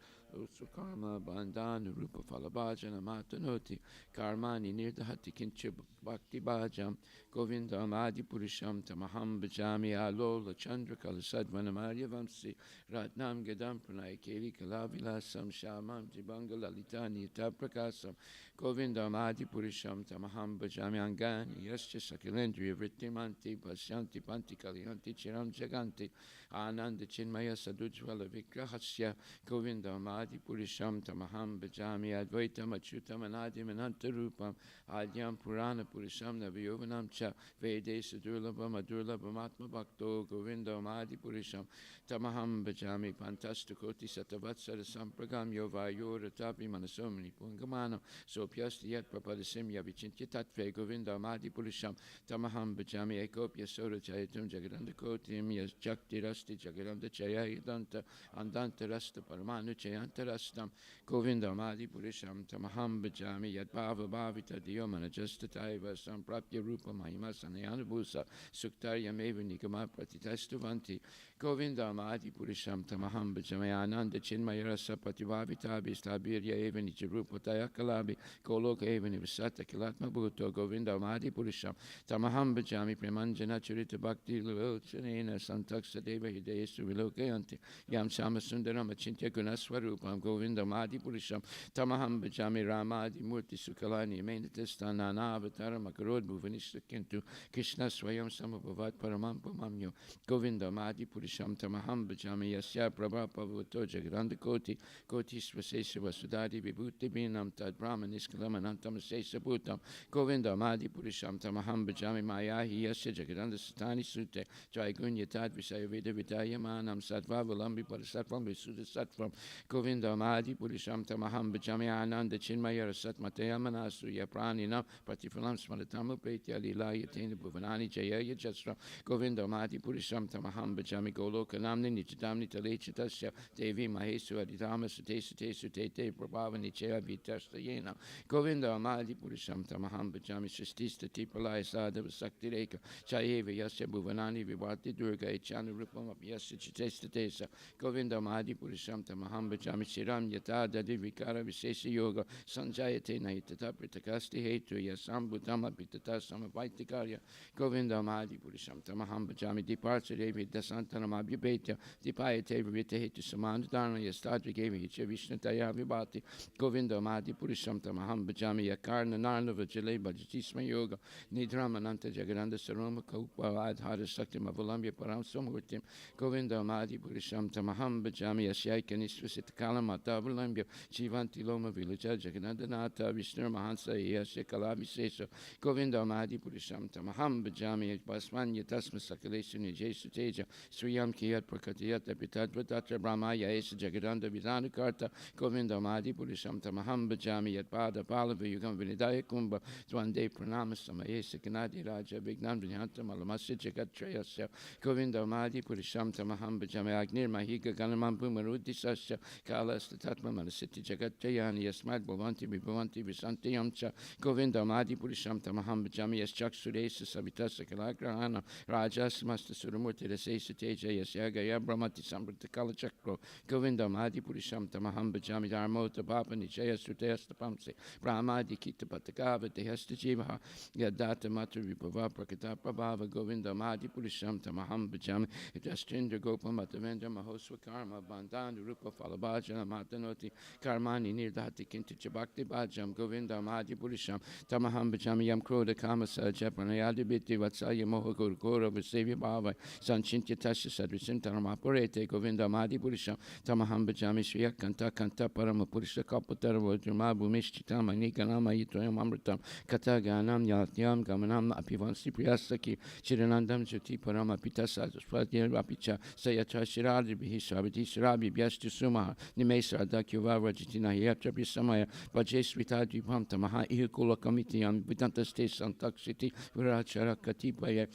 Karma Bandhan Rupa Falabhajana Matanoti Karmani Nirdahati Kincha Bhakti Bhajam Govindam Adipurisham Tamaham Bhajami Alola Chandra Kalasadvana Marya Vamsi Ratnam Gadam Pranay Keli Kalavilasam Shamam Jibanga Lalitani Taprakasam Govindam Adipurisham Tamaham Bhajami Angani Yascha Sakilendriya Vrittimanti Pasyanti Panti Kalihanti Chiram Jaganti Ananda Chinmaya Sadujvala Vikrahasya Govindam Adipurisham Tamaham Bhajami Advaitam Achyutam Anadim Anantarupam Adyam Purana Purisham Navayovanam Cha Vede Sadurlabham Adurlabham Atma Bhakto Govindam Adipurisham Tamaham Bhajami Pantastakoti Satavatsara Sampragam Yovayo Ratapi Manasomani Pungamanam Sopyasti Yat Prapadasim Yavichinti Tatve Govindam Adipurisham Tamaham Bhajami Ekopya Sora Chayatum Jagadandakotim Yas Jakti Rasti Jagadanda Chayayadanta Andanta Rasta Paramanu Chayantarastam Govindam Adipurisham Tamaham Bhajami Yat Bhava Bhavita Diyomana Jastataiva Samprapya Rupa Mahima Sanayanabusa Suktarya Meva Nikama Pratitastuvanti Govindam Adipurisham Tamaham Bhajami Ananda Chinmaya Rasa Pativavita Bistabirya Eva Nijarupataya Kalabi Koloka Eva Nivasata Kilatma Bhuto Govindam Adipurisham Tamaham Bhajami Premanjana Charita Bhakti Luchanena Santaksa Deva Hridaya Suvilokayanti Yam Shama Sundaram Achintya Gunaswarupam Govindam Adi Purisham Tamaham Bhajami Ramadi Murti Sukalani Mainatistana Avataram Akarod Bhuvanishtakintu Krishna Swayam Samabhavat Paramam Pamamyo Govindam Adi Purisham Tamaham Bhajami Yasya Prabha Pavato Jagranda Koti Koti Svasesha Vasudadi Vibhuti Binam Tad Brahman Iskalamanantam Sesa Bhutam Govindam Adi Purisham Tamaham Bhajami Mayahi Yasya Jagranda Satani Sute Jai Tad Visaya Veda Vidayamanam Sattva Valambi Parasatvam Visuddha Sattvam Govindam Adi Purisham Tamaham Bhajami Ananda Chinmaya Rasat Mataya Manasu Yapraninam Patifalam Smaratam Upetya Lila Yatena Bhuvanani Jaya Yajasram Govindam Adi Purisham Tamaham Bhajami Golokanamni Nichitamni Talechitasya Devi Mahesu Aditama Sute Sute Sute Te Prabhavani Chaya Vitastayena Govindam Adi Purisham Tamaham Bhajami Sristista Tipalaya Sadhava Sakti Reka Chayeva Yasya Bhuvanani Vivati Durga Echanu Rupam Yasya Chitesta Tesa Govindam Adi Purisham Tamaham Bhajami Shiram Yata Dadi Vikara Visesa Yoga Sanjayate Naitata Pritakasti Hetu Yasam Bhutama Pitata Samavaitikarya Govindam Adi Purisham Tamaham Bhajami Departure Devi Dasantanam Abhyabetya Dipayate Vivita Hetu Samandana Yastadri Gevi Hicha Vishnataya Vibhati Govindam Adi Purisham Tamaham Bhajami Yakarna Narnava Jale Bhajatisma Yoga Nidramananta Jagaranda Saroma Kaupa Adhara Sakti Mavalambya Param Samurtim Govindam Adi Purisham Tamaham Bhajami Asyaika Nisvasit Kalamata Valambya Jivanti Loma Villaja Jaganandanata Vishnu Mahansa Yasya Kalavisesa Govindam Adi Purisham Tamaham Bhajami Basmanya Tasma Sakalesuni Jesu Teja Sriyam Kiyat Prakatiyat Epitadvatatra Brahmaya Esa Jagadanda Vidana Karta Govindam Adi Purisham Tamaham Bhajami Yat Pada Palava Yugam Vinidaya Kumbha Dwande Pranama Samayesa Kanadi Raja Vignan Vinyanta Malamasya Jagatrayasya Govindam Adi Purisham Tamaham Bhajami Agnir Mahika Ganamam Pumarudi Sasya Kalas Tatma Manasiti Jagatrayani Yasmad Bhavanti Vibhavanti Visanti Yamcha Govindam Adi Purisham Tamaham Bhajami Yaschak Suresa Savitasa Kalagrahana Rajas Masta Suramurti Rasesa Teja Yasyagaya Brahmati Sambrata Kalachakro Govindam Adi Purisham Tamaham Bhajami Dharmota Bhapa Nichaya Sutayasta Pamse Brahmadi Kita Patakava Tehasta Jivaha Yadata Matra Vibhava Prakata Prabhava Govindam Adi Purisham Tamaham Bhajami Justindra Gopa Matavendra Mahoswa Karma Bandhan Rupa Falabhajana Matanoti Karmani Nirdhati Kinti Chabakti Bhajam Govindam Adi Purisham Tamaham Bhajami Yam Kroda Kamasa Japanayadi Biti Vatsalya Moha Gurgora Vasevya Bhava Sanchintya Tasya Sadvisintaram Aparete Govindam Adi Purisham Tamaham Bhajami Sriya Kanta Kanta Parama Purisha Kaputara Vajrama Bhumishchitama Nikanama Yitoyam Amritam Kataganam Yatyam Gamanam Apivansi Priyasaki Chiranandam Jyoti Parama Pitasa Swati Rapicha Sayatra Shiradi Bihisabati Shirabi Byastu Sumaha Nimesa Dakyuva Rajitina Yatra Bisamaya Vajesvita Dvipam Tamaha Ihukula Kamitiyam Vidanta State Santak City Virachara Katipaya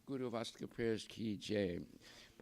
Guru Vastika prayers Ki Jay.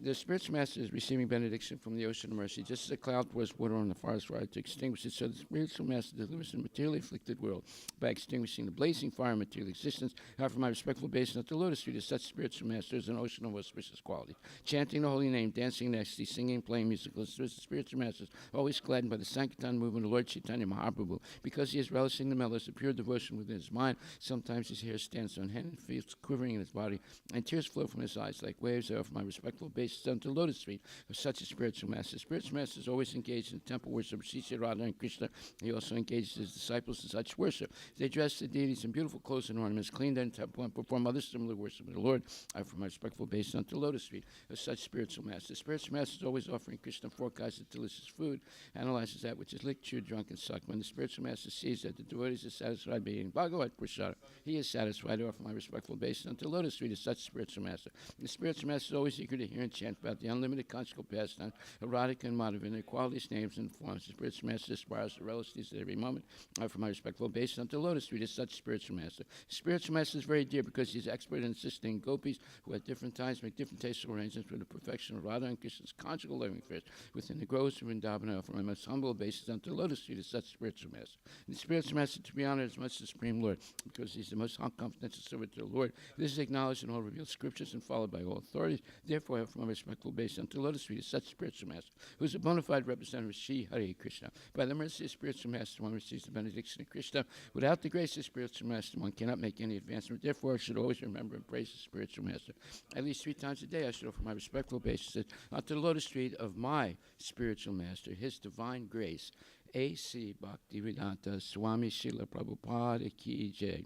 The spiritual master is receiving benediction from the ocean of mercy, just as a cloud pours water on the forest fire to extinguish it, so the spiritual master delivers the materially afflicted world by extinguishing the blazing fire of material existence. However, my respectful obeisance at the lotus feet is such spiritual master as an ocean of auspicious quality. Chanting the holy name, dancing in ecstasy, singing, playing musical instruments, the spiritual master is always gladdened by the Sankirtan movement of Lord Chaitanya Mahaprabhu. Because he is relishing the mellows of pure devotion within his mind, sometimes his hair stands on end and feels quivering in his body, and tears flow from his eyes like waves. I offer my respectful obeisance unto the lotus feet of such a spiritual master. Spiritual master is always engaged in temple worship of Sri Radha and Krishna. He also engages his disciples in such worship. They dress the deities in beautiful clothes and ornaments, clean their temple, and perform other similar worship of the Lord. I offer my respectful obeisance unto the lotus feet of such spiritual master. The spiritual master is always offering Krishna four kinds of delicious food, analyzes that which is licked, chewed, drunk, and sucked. When the spiritual master sees that the devotees are satisfied by eating Bhagavat Prasada, he is satisfied. I offer my respectful obeisance unto the lotus feet of such spiritual master. The spiritual master is always eager to hear and chant about the unlimited conjugal pastime of Radhika and Madhava in their qualities, names, and forms. The spiritual master aspires to relish these at every moment. I offer my respectful obeisance unto the lotus feet of such spiritual master. The spiritual master is very dear because he is expert in assisting gopis who at different times make different tasteful arrangements for the perfection of Radha and Krishna's conjugal loving affairs within the groves of Vrindavan. I offer my most humble obeisance unto the lotus feet of such spiritual master. And the spiritual master to be honored as much as the Supreme Lord because he is the most confidential servant to the Lord. This is acknowledged in all revealed scriptures and followed by all authorities. Therefore, I offer my my respectful base unto lotus feet is such spiritual master, who is a bona fide representative of Sri Hare Krishna. By the mercy of spiritual master, one receives the benediction of Krishna. Without the grace of spiritual master, one cannot make any advancement. Therefore, I should always remember and praise the spiritual master. At least 3 times a day, I should offer my respectful obeisances unto the lotus feet of my spiritual master, his divine grace, A.C. Bhakti-Siddhanta Swami Srila Prabhupada Ki Jai.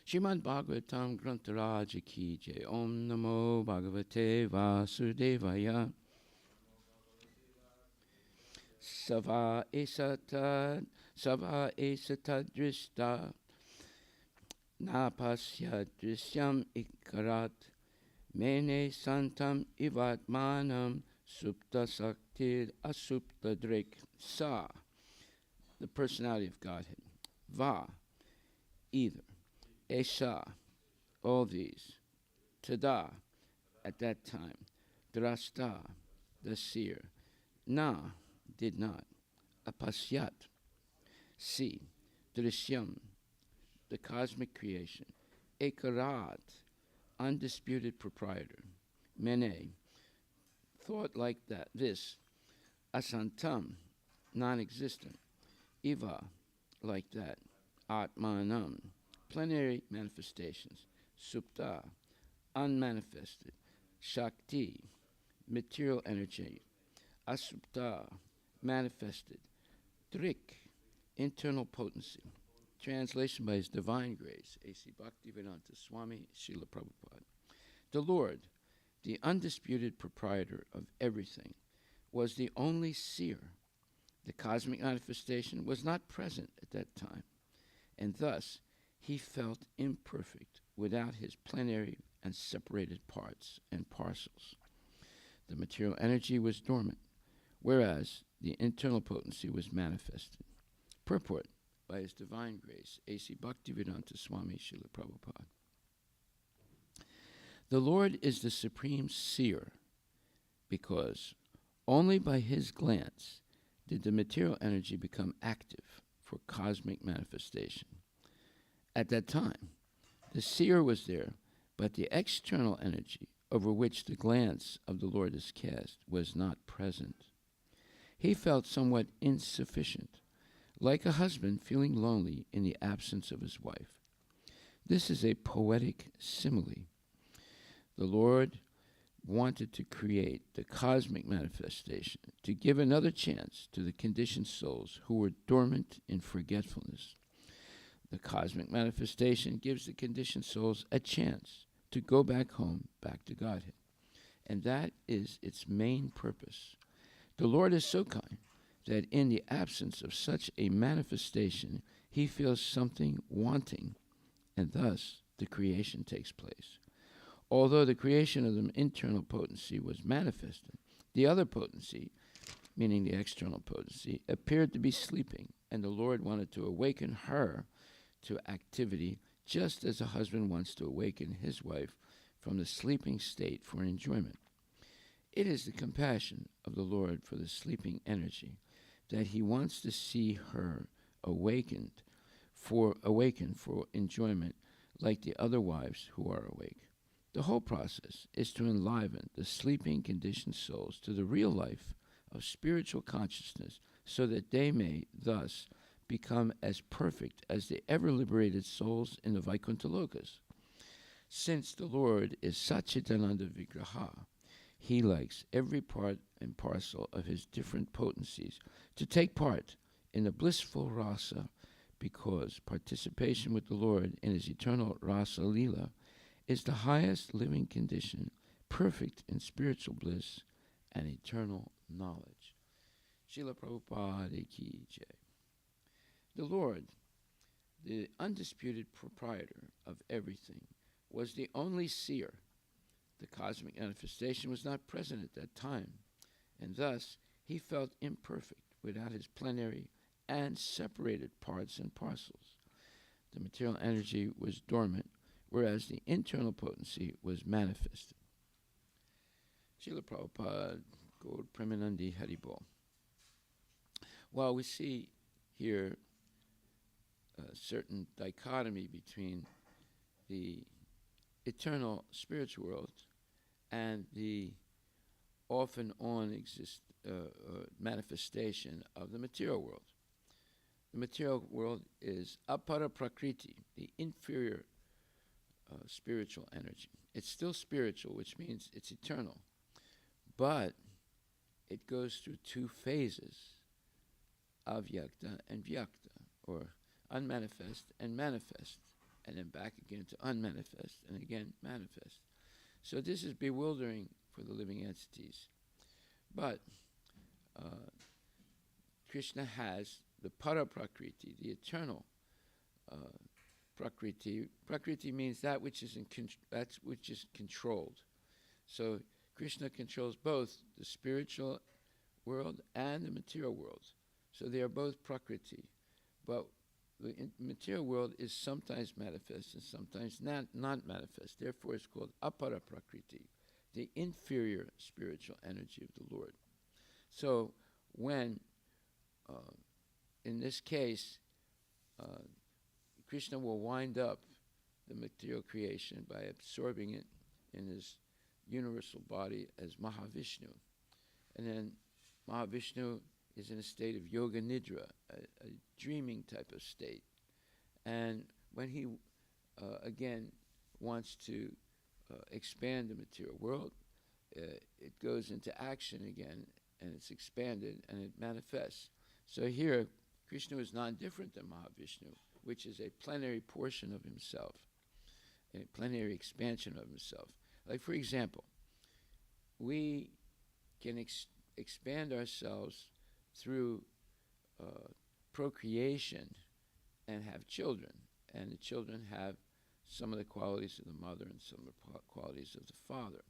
Shrimad Bhagavatam Grantaraja Ki Jai. Om Namo Bhagavate Vasudevaya. Sava esatad drishta napasya drishyam ikarat mene santam ivatmanam supta saktir asupta drik. Sa, the personality of Godhead. Va, either. Esha, all these. Tada, at that time. Drasta, the seer. Na, did not. Apasyat, see. Drishyam, the cosmic creation. Ekarat, undisputed proprietor. Mene, thought like that. This. Asantam, non-existent. Iva, like that. Atmanam, plenary manifestations. Supta, unmanifested. Shakti, material energy. Asupta, manifested. Drik, internal potency. Translation by His Divine Grace, A.C. Bhakti-Siddhanta Swami Srila Prabhupada. The Lord, the undisputed proprietor of everything, was the only seer. The cosmic manifestation was not present at that time, and thus he felt imperfect without his plenary and separated parts and parcels. The material energy was dormant, whereas the internal potency was manifested. Purport by His Divine Grace, A.C. Bhakti-Siddhanta Swami Srila Prabhupada. The Lord is the Supreme Seer because only by His glance did the material energy become active for cosmic manifestation. At that time, the seer was there, but the external energy over which the glance of the Lord is cast was not present. He felt somewhat insufficient, like a husband feeling lonely in the absence of his wife. This is a poetic simile. The Lord wanted to create the cosmic manifestation to give another chance to the conditioned souls who were dormant in forgetfulness. The cosmic manifestation gives the conditioned souls a chance to go back home, back to Godhead. And that is its main purpose. The Lord is so kind that in the absence of such a manifestation, He feels something wanting, and thus the creation takes place. Although the creation of the internal potency was manifested, the other potency, meaning the external potency, appeared to be sleeping, and the Lord wanted to awaken her to activity, just as a husband wants to awaken his wife from the sleeping state for enjoyment. It is the compassion of the Lord for the sleeping energy that He wants to see her awakened for enjoyment like the other wives who are awake. The whole process is to enliven the sleeping conditioned souls to the real life of spiritual consciousness so that they may thus become as perfect as the ever-liberated souls in the Vaikuntha Lokas. Since the Lord is Satchitananda Vigraha, He likes every part and parcel of His different potencies to take part in the blissful rasa, because participation with the Lord in His eternal rasa lila is the highest living condition, perfect in spiritual bliss and eternal knowledge. Srila Prabhupada Ki Jai. The Lord, the undisputed proprietor of everything, was the only seer. The cosmic manifestation was not present at that time, and thus He felt imperfect without His plenary and separated parts and parcels. The material energy was dormant, whereas the internal potency was manifested. Srila Prabhupada, Gaur Premanandi Haribol. While we see here a certain dichotomy between the eternal spiritual world and the off and on manifestation of the material world. The material world is apara prakriti, the inferior spiritual energy. It's still spiritual, which means it's eternal, but it goes through two phases, avyakta and vyakta, or unmanifest and manifest, and then back again to unmanifest and again manifest. So this is bewildering for the living entities. But Krishna has the para-prakriti, the eternal prakriti. Prakriti means that which is controlled. So Krishna controls both the spiritual world and the material world. So they are both prakriti. But the material world is sometimes manifest and sometimes not manifest. Therefore it's called apara prakriti, the inferior spiritual energy of the Lord. So when, in this case, Krishna will wind up the material creation by absorbing it in his universal body as Mahavishnu. And then Mahavishnu is in a state of yoga nidra, a dreaming type of state. And when he, again, wants to expand the material world, it goes into action again, and it's expanded, and it manifests. So here, Krishna is non-different than Mahavishnu, which is a plenary portion of himself, a plenary expansion of himself. Like, for example, we can expand ourselves through procreation and have children, and the children have some of the qualities of the mother and some of the qualities of the father.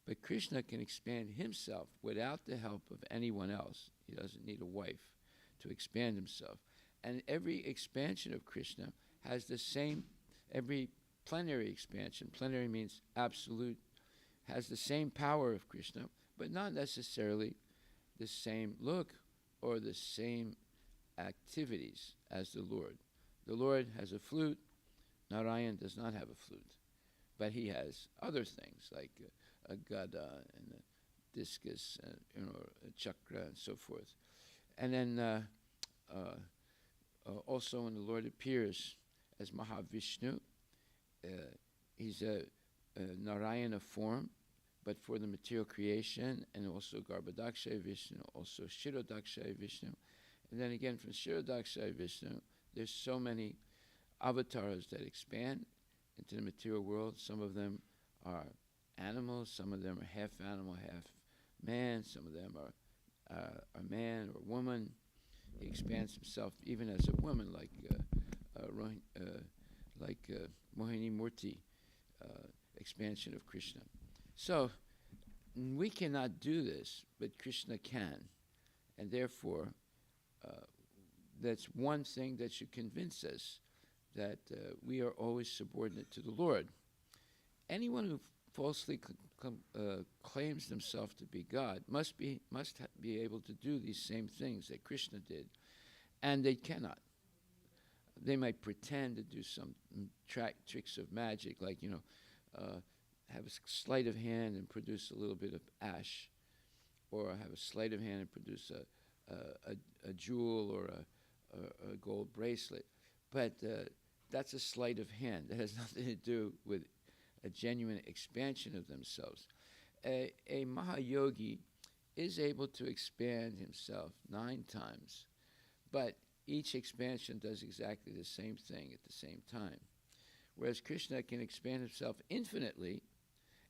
But Krishna can expand himself without the help of anyone else. He doesn't need a wife to expand himself. And every expansion of Krishna has the same, every plenary expansion, plenary means absolute, has the same power of Krishna, but not necessarily the same look or the same activities as the Lord. The Lord has a flute. Narayan does not have a flute, but he has other things like a gada and a discus, a chakra and so forth. And then also when the Lord appears as Mahavishnu, he's a Narayana form, but for the material creation, and also Garbhodakshaya Vishnu, also Shirodakshaya Vishnu. And then again from Shirodakshaya Vishnu, there's so many avatars that expand into the material world. Some of them are animals, some of them are half animal, half man, some of them are man or woman. He expands himself even as a woman, like Mohini Murti, expansion of Krishna. So we cannot do this, but Krishna can. And therefore, that's one thing that should convince us that we are always subordinate to the Lord. Anyone who falsely claims themselves to be God must be able to do these same things that Krishna did, and they cannot. They might pretend to do some tricks of magic, like have a sleight of hand and produce a little bit of ash, or have a sleight of hand and produce a jewel or a gold bracelet. But that's a sleight of hand. That has nothing to do with a genuine expansion of themselves. A Mahayogi is able to expand himself 9 times, but each expansion does exactly the same thing at the same time. Whereas Krishna can expand himself infinitely,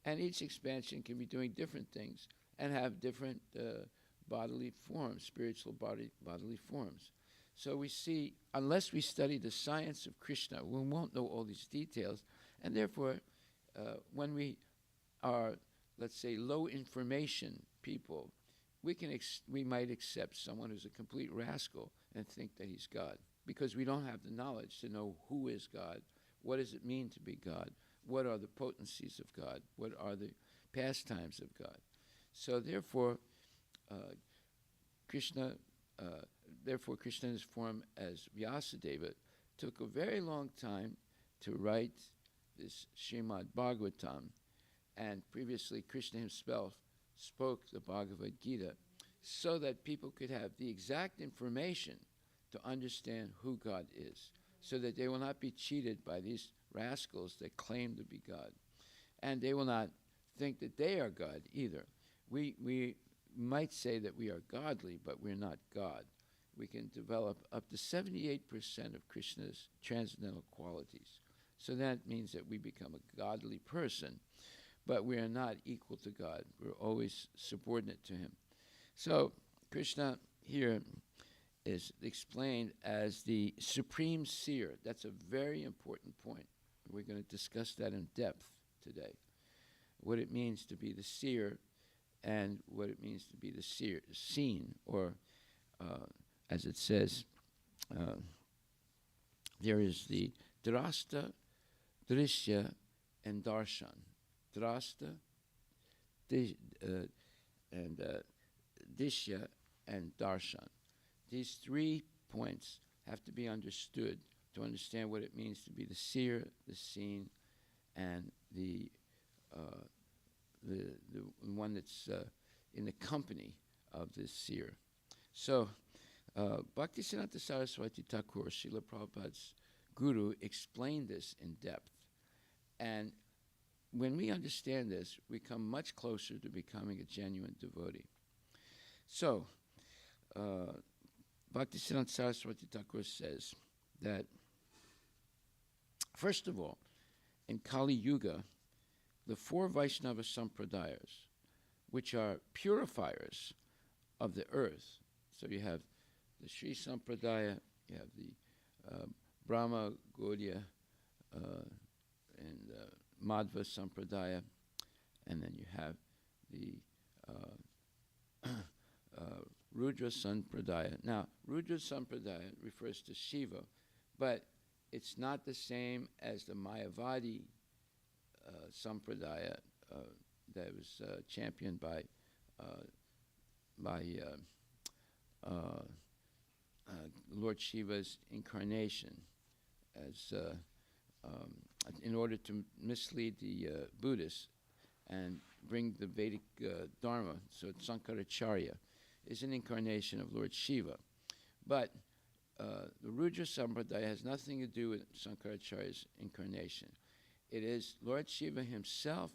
and each expansion can be doing different things and have different bodily forms, spiritual bodily forms. So we see, unless we study the science of Krishna, we won't know all these details, and therefore, when we are, let's say, low information people, we might accept someone who's a complete rascal and think that he's God, because we don't have the knowledge to know who is God, what does it mean to be God, what are the potencies of God, what are the pastimes of God. So therefore, Krishna in his form as Vyasadeva took a very long time to write this Srimad Bhagavatam, and previously Krishna himself spoke the Bhagavad Gita so that people could have the exact information to understand who God is, so that they will not be cheated by these rascals that claim to be God. And they will not think that they are God either. We might say that we are godly, but we're not God. We can develop up to 78% of Krishna's transcendental qualities. So that means that we become a godly person, but we are not equal to God. We're always subordinate to him. So Krishna here is explained as the Supreme Seer. That's a very important point. We're going to discuss that in depth today. What it means to be the seer and what it means to be the seen, or as it says, there is the drasta, drishya, and darshan. Drasta, and dishya, and darshan. These 3 points have to be understood to understand what it means to be the seer, the seen, and the one that's in the company of the seer. So, Bhakti-Siddhanta Saraswati Thakur, Srila Prabhupada's guru, explained this in depth. And when we understand this, we come much closer to becoming a genuine devotee. So, Bhakti-Siddhanta Saraswati Thakur says that, first of all, in Kali Yuga, the 4 Vaishnava Sampradayas, which are purifiers of the earth, so you have the Sri Sampradaya, you have the Brahma, Gaudiya, and Madhva Sampradaya, and then you have the Rudra Sampradaya. Now, Rudra Sampradaya refers to Shiva, but it's not the same as the Mayavadi Sampradaya that was championed by Lord Shiva's incarnation, as in order to mislead the Buddhists and bring the Vedic Dharma. So Sankaracharya is an incarnation of Lord Shiva. But the Rudra Sampradaya has nothing to do with Sankaracharya's incarnation. It is Lord Shiva himself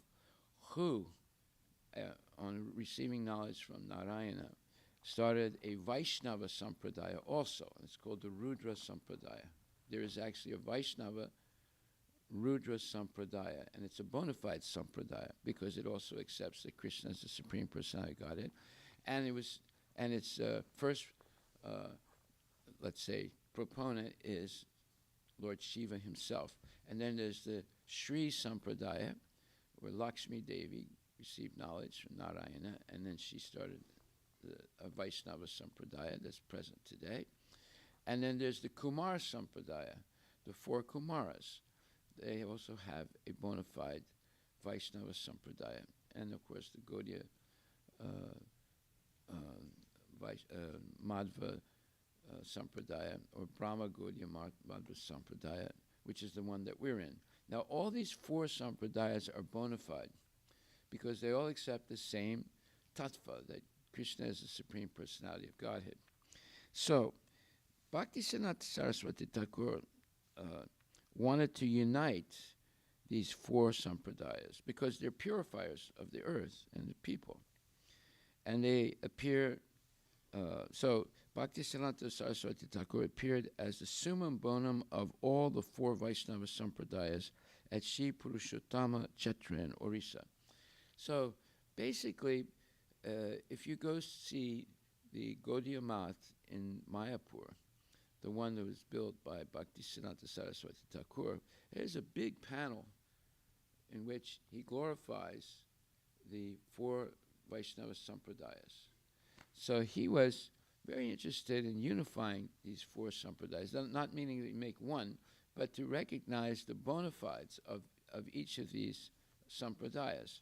who, on receiving knowledge from Narayana, started a Vaishnava Sampradaya also. It's called the Rudra Sampradaya. There is actually a Vaishnava Rudra Sampradaya, and it's a bona fide Sampradaya because it also accepts that Krishna is the Supreme Personality of Godhead. And its first, let's say, proponent is Lord Shiva himself. And then there's the Sri Sampradaya, where Lakshmi Devi received knowledge from Narayana, and then she started a Vaishnava Sampradaya that's present today. And then there's the Kumar Sampradaya, the 4 Kumaras. They also have a bona fide Vaishnava Sampradaya. And of course the Gaudiya Madhva Sampradaya, or Brahma Gaudiya Madhva Sampradaya, which is the one that we're in. Now, all these 4 Sampradayas are bona fide because they all accept the same tattva, that Krishna is the Supreme Personality of Godhead. So, Bhakti-Siddhanta Saraswati Thakur wanted to unite these 4 Sampradayas because they're purifiers of the earth and the people. And they appear, so Bhakti-Siddhanta Saraswati Thakur appeared as the summum bonum of all the 4 Vaishnava Sampradayas at Sri Purushottama Kshetra in Orissa. So basically, if you go see the Gaudiya Math in Mayapur, the one that was built by Bhakti-Siddhanta Saraswati Thakur, there's a big panel in which he glorifies the 4 Vaishnava Sampradayas. So he was very interested in unifying these 4 Sampradayas, not meaning that you make one, but to recognize the bona fides of each of these Sampradayas.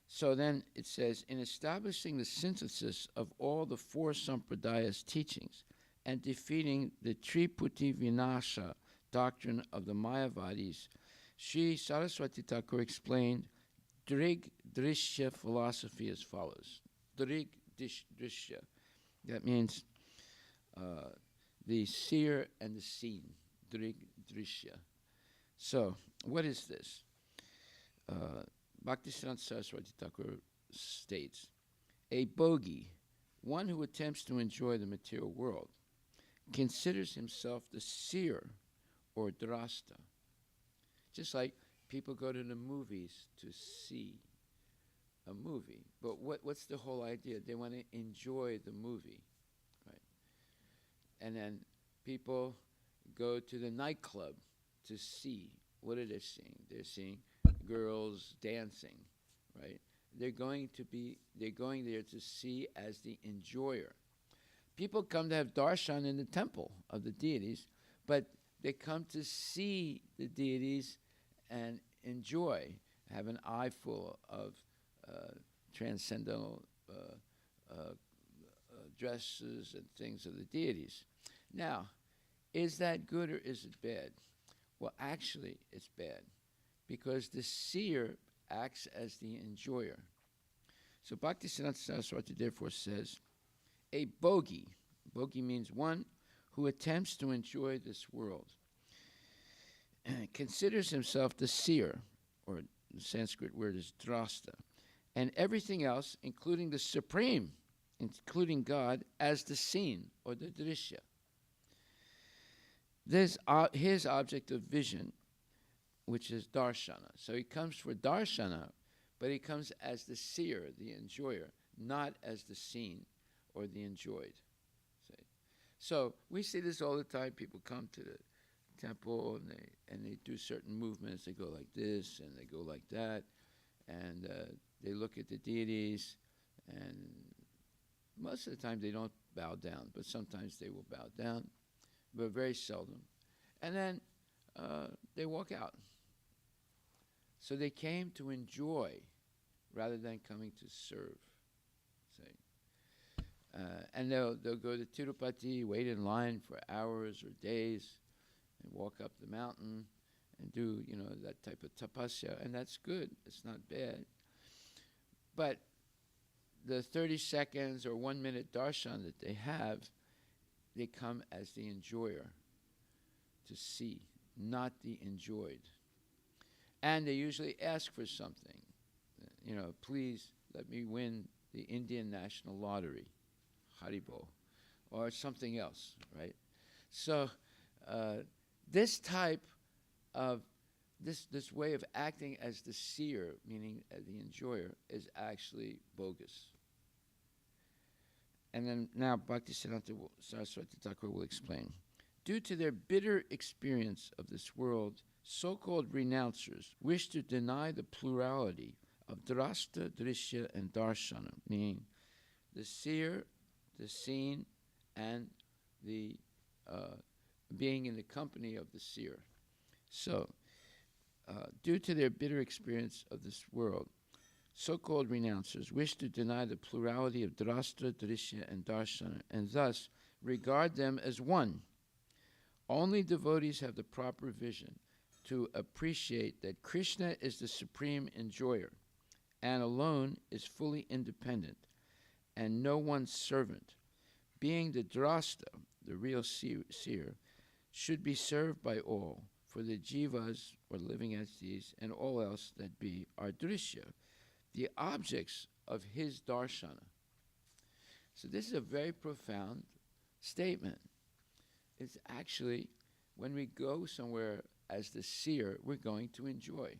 So then it says, in establishing the synthesis of all the 4 Sampradayas' teachings and defeating the Triputi Vinasha doctrine of the Mayavadis, Sri Saraswati Thakur explained Drig Drishya philosophy as follows. Drig Drishya, that means the seer and the seen. Drig Drishya. So, what is this? Bhakti-Siddhanta Saraswati Thakur states, a bogey, one who attempts to enjoy the material world, considers himself the seer or drasta. Just like people go to the movies to see a movie. But what's the whole idea? They want to enjoy the movie, right? And then people go to the nightclub to see. What are they seeing? They're seeing girls dancing, right? They're going there to see as the enjoyer. People come to have darshan in the temple of the deities, but they come to see the deities and enjoy, have an eye full of transcendental dresses and things of the deities. Now, is that good or is it bad? Well, actually, it's bad, because the seer acts as the enjoyer. So Bhakti-Siddhanta Saraswati therefore says, a bogey means one who attempts to enjoy this world, considers himself the seer, or the Sanskrit word is drasta, and everything else, including the Supreme, including God, as the seen, or the drishya. This his object of vision, which is darshana. So he comes for darshana, but he comes as the seer, the enjoyer, not as the seen or the enjoyed. See? So we see this all the time. People come to the temple and they do certain movements. They go like this and they go like that, and they look at the deities, and most of the time they don't bow down, but sometimes they will bow down, but very seldom. And then they walk out. So they came to enjoy rather than coming to serve. See? And they'll go to Tirupati, wait in line for hours or days, and walk up the mountain and do, that type of tapasya. And that's good. It's not bad. But the 30 seconds or 1 minute darshan that they have, they come as the enjoyer to see, not the enjoyed. And they usually ask for something. Please let me win the Indian National Lottery, Haribo, or something else, right? So this type of, this way of acting as the seer, meaning the enjoyer, is actually bogus. And then now Bhakti-Siddhanta Saraswati Thakur will explain. Due to their bitter experience of this world, so-called renouncers wish to deny the plurality of drasta, drishya, and darshana, meaning the seer, the seen, and the being in the company of the seer. So, due to their bitter experience of this world, so-called renouncers wish to deny the plurality of drasta, drishya, and darshana, and thus regard them as one. Only devotees have the proper vision to appreciate that Krishna is the supreme enjoyer and alone is fully independent and no one's servant. Being the drasta, the real seer, should be served by all, for the jivas, or living entities, and all else that be, are drishya, the objects of his darshana. So this is a very profound statement. It's actually, when we go somewhere as the seer, we're going to enjoy.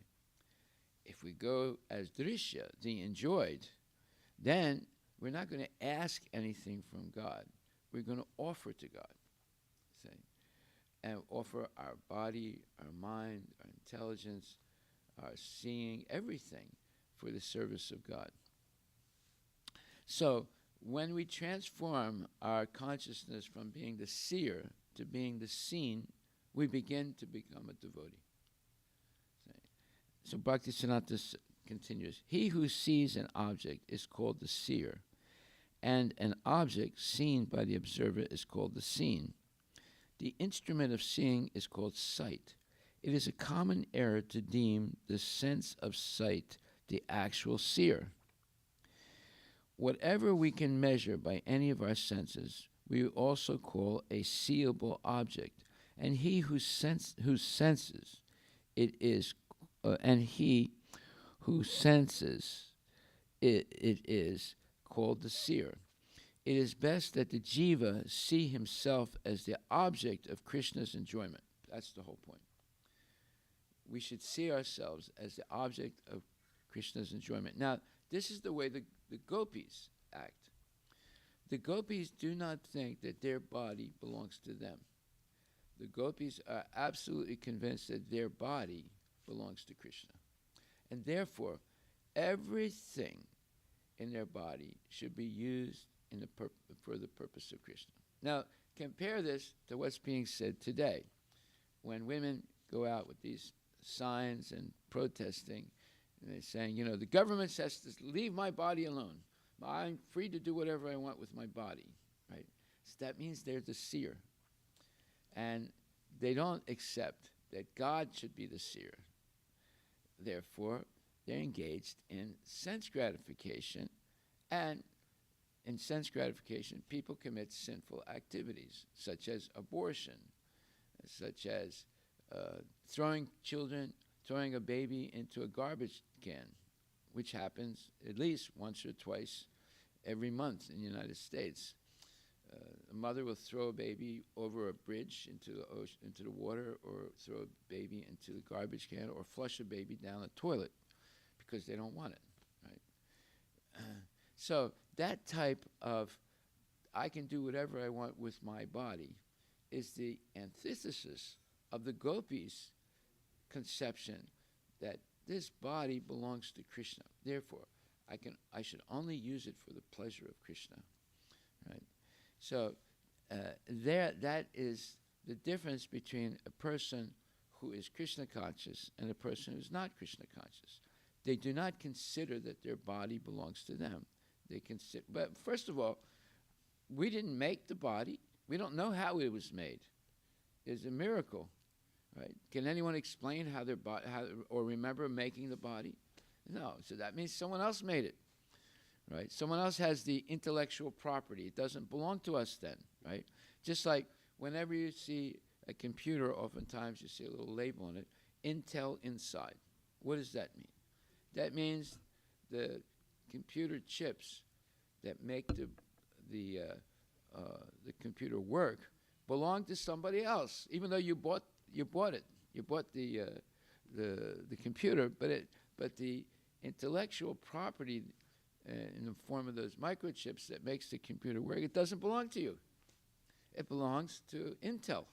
If we go as drishya, the enjoyed, then we're not going to ask anything from God. We're going to offer to God, say, and offer our body, our mind, our intelligence, our seeing, everything for the service of God. So when we transform our consciousness from being the seer to being the seen, we begin to become a devotee. So Bhakti-Siddhanta continues, he who sees an object is called the seer, and an object seen by the observer is called the seen. The instrument of seeing is called sight. It is a common error to deem the sense of sight the actual seer. Whatever we can measure by any of our senses, we also call a seeable object, and he whose senses it is, it is called the seer. It is best that the jiva see himself as the object of Krishna's enjoyment. That's the whole point. We should see ourselves as the object of Krishna's enjoyment. Now, this is the way the gopis act. The gopis do not think that their body belongs to them. The gopis are absolutely convinced that their body belongs to Krishna. And therefore, everything in their body should be used for the purpose of Krishna. Now, compare this to what's being said today. When women go out with these signs and protesting, and they're saying, the government has to leave my body alone. I'm free to do whatever I want with my body, right? So that means they're the seer. And they don't accept that God should be the seer. Therefore, they're engaged in sense gratification, and in sense gratification, people commit sinful activities, such as abortion, such as throwing a baby into a garbage can, which happens at least once or twice every month in the United States. A mother will throw a baby over a bridge into the ocean, into the water, or throw a baby into the garbage can, or flush a baby down a toilet because they don't want it, right? So that type of, I can do whatever I want with my body, is the antithesis of the gopis' conception that this body belongs to Krishna. Therefore, I should only use it for the pleasure of Krishna, right? So that is the difference between a person who is Krishna conscious and a person who's not Krishna conscious. They do not consider that their body belongs to them. They consider, but first of all, we didn't make the body. We don't know how it was made. It's a miracle, right? Can anyone explain how their body, or remember making the body? No. So that means someone else made it, right? Someone else has the intellectual property. It doesn't belong to us then, right? Just like whenever you see a computer, oftentimes you see a little label on it, Intel Inside. What does that mean? That means the computer chips that make the computer work belong to somebody else, even though you bought it. You bought the computer, but the intellectual property in the form of those microchips that makes the computer work, it doesn't belong to you. It belongs to Intel.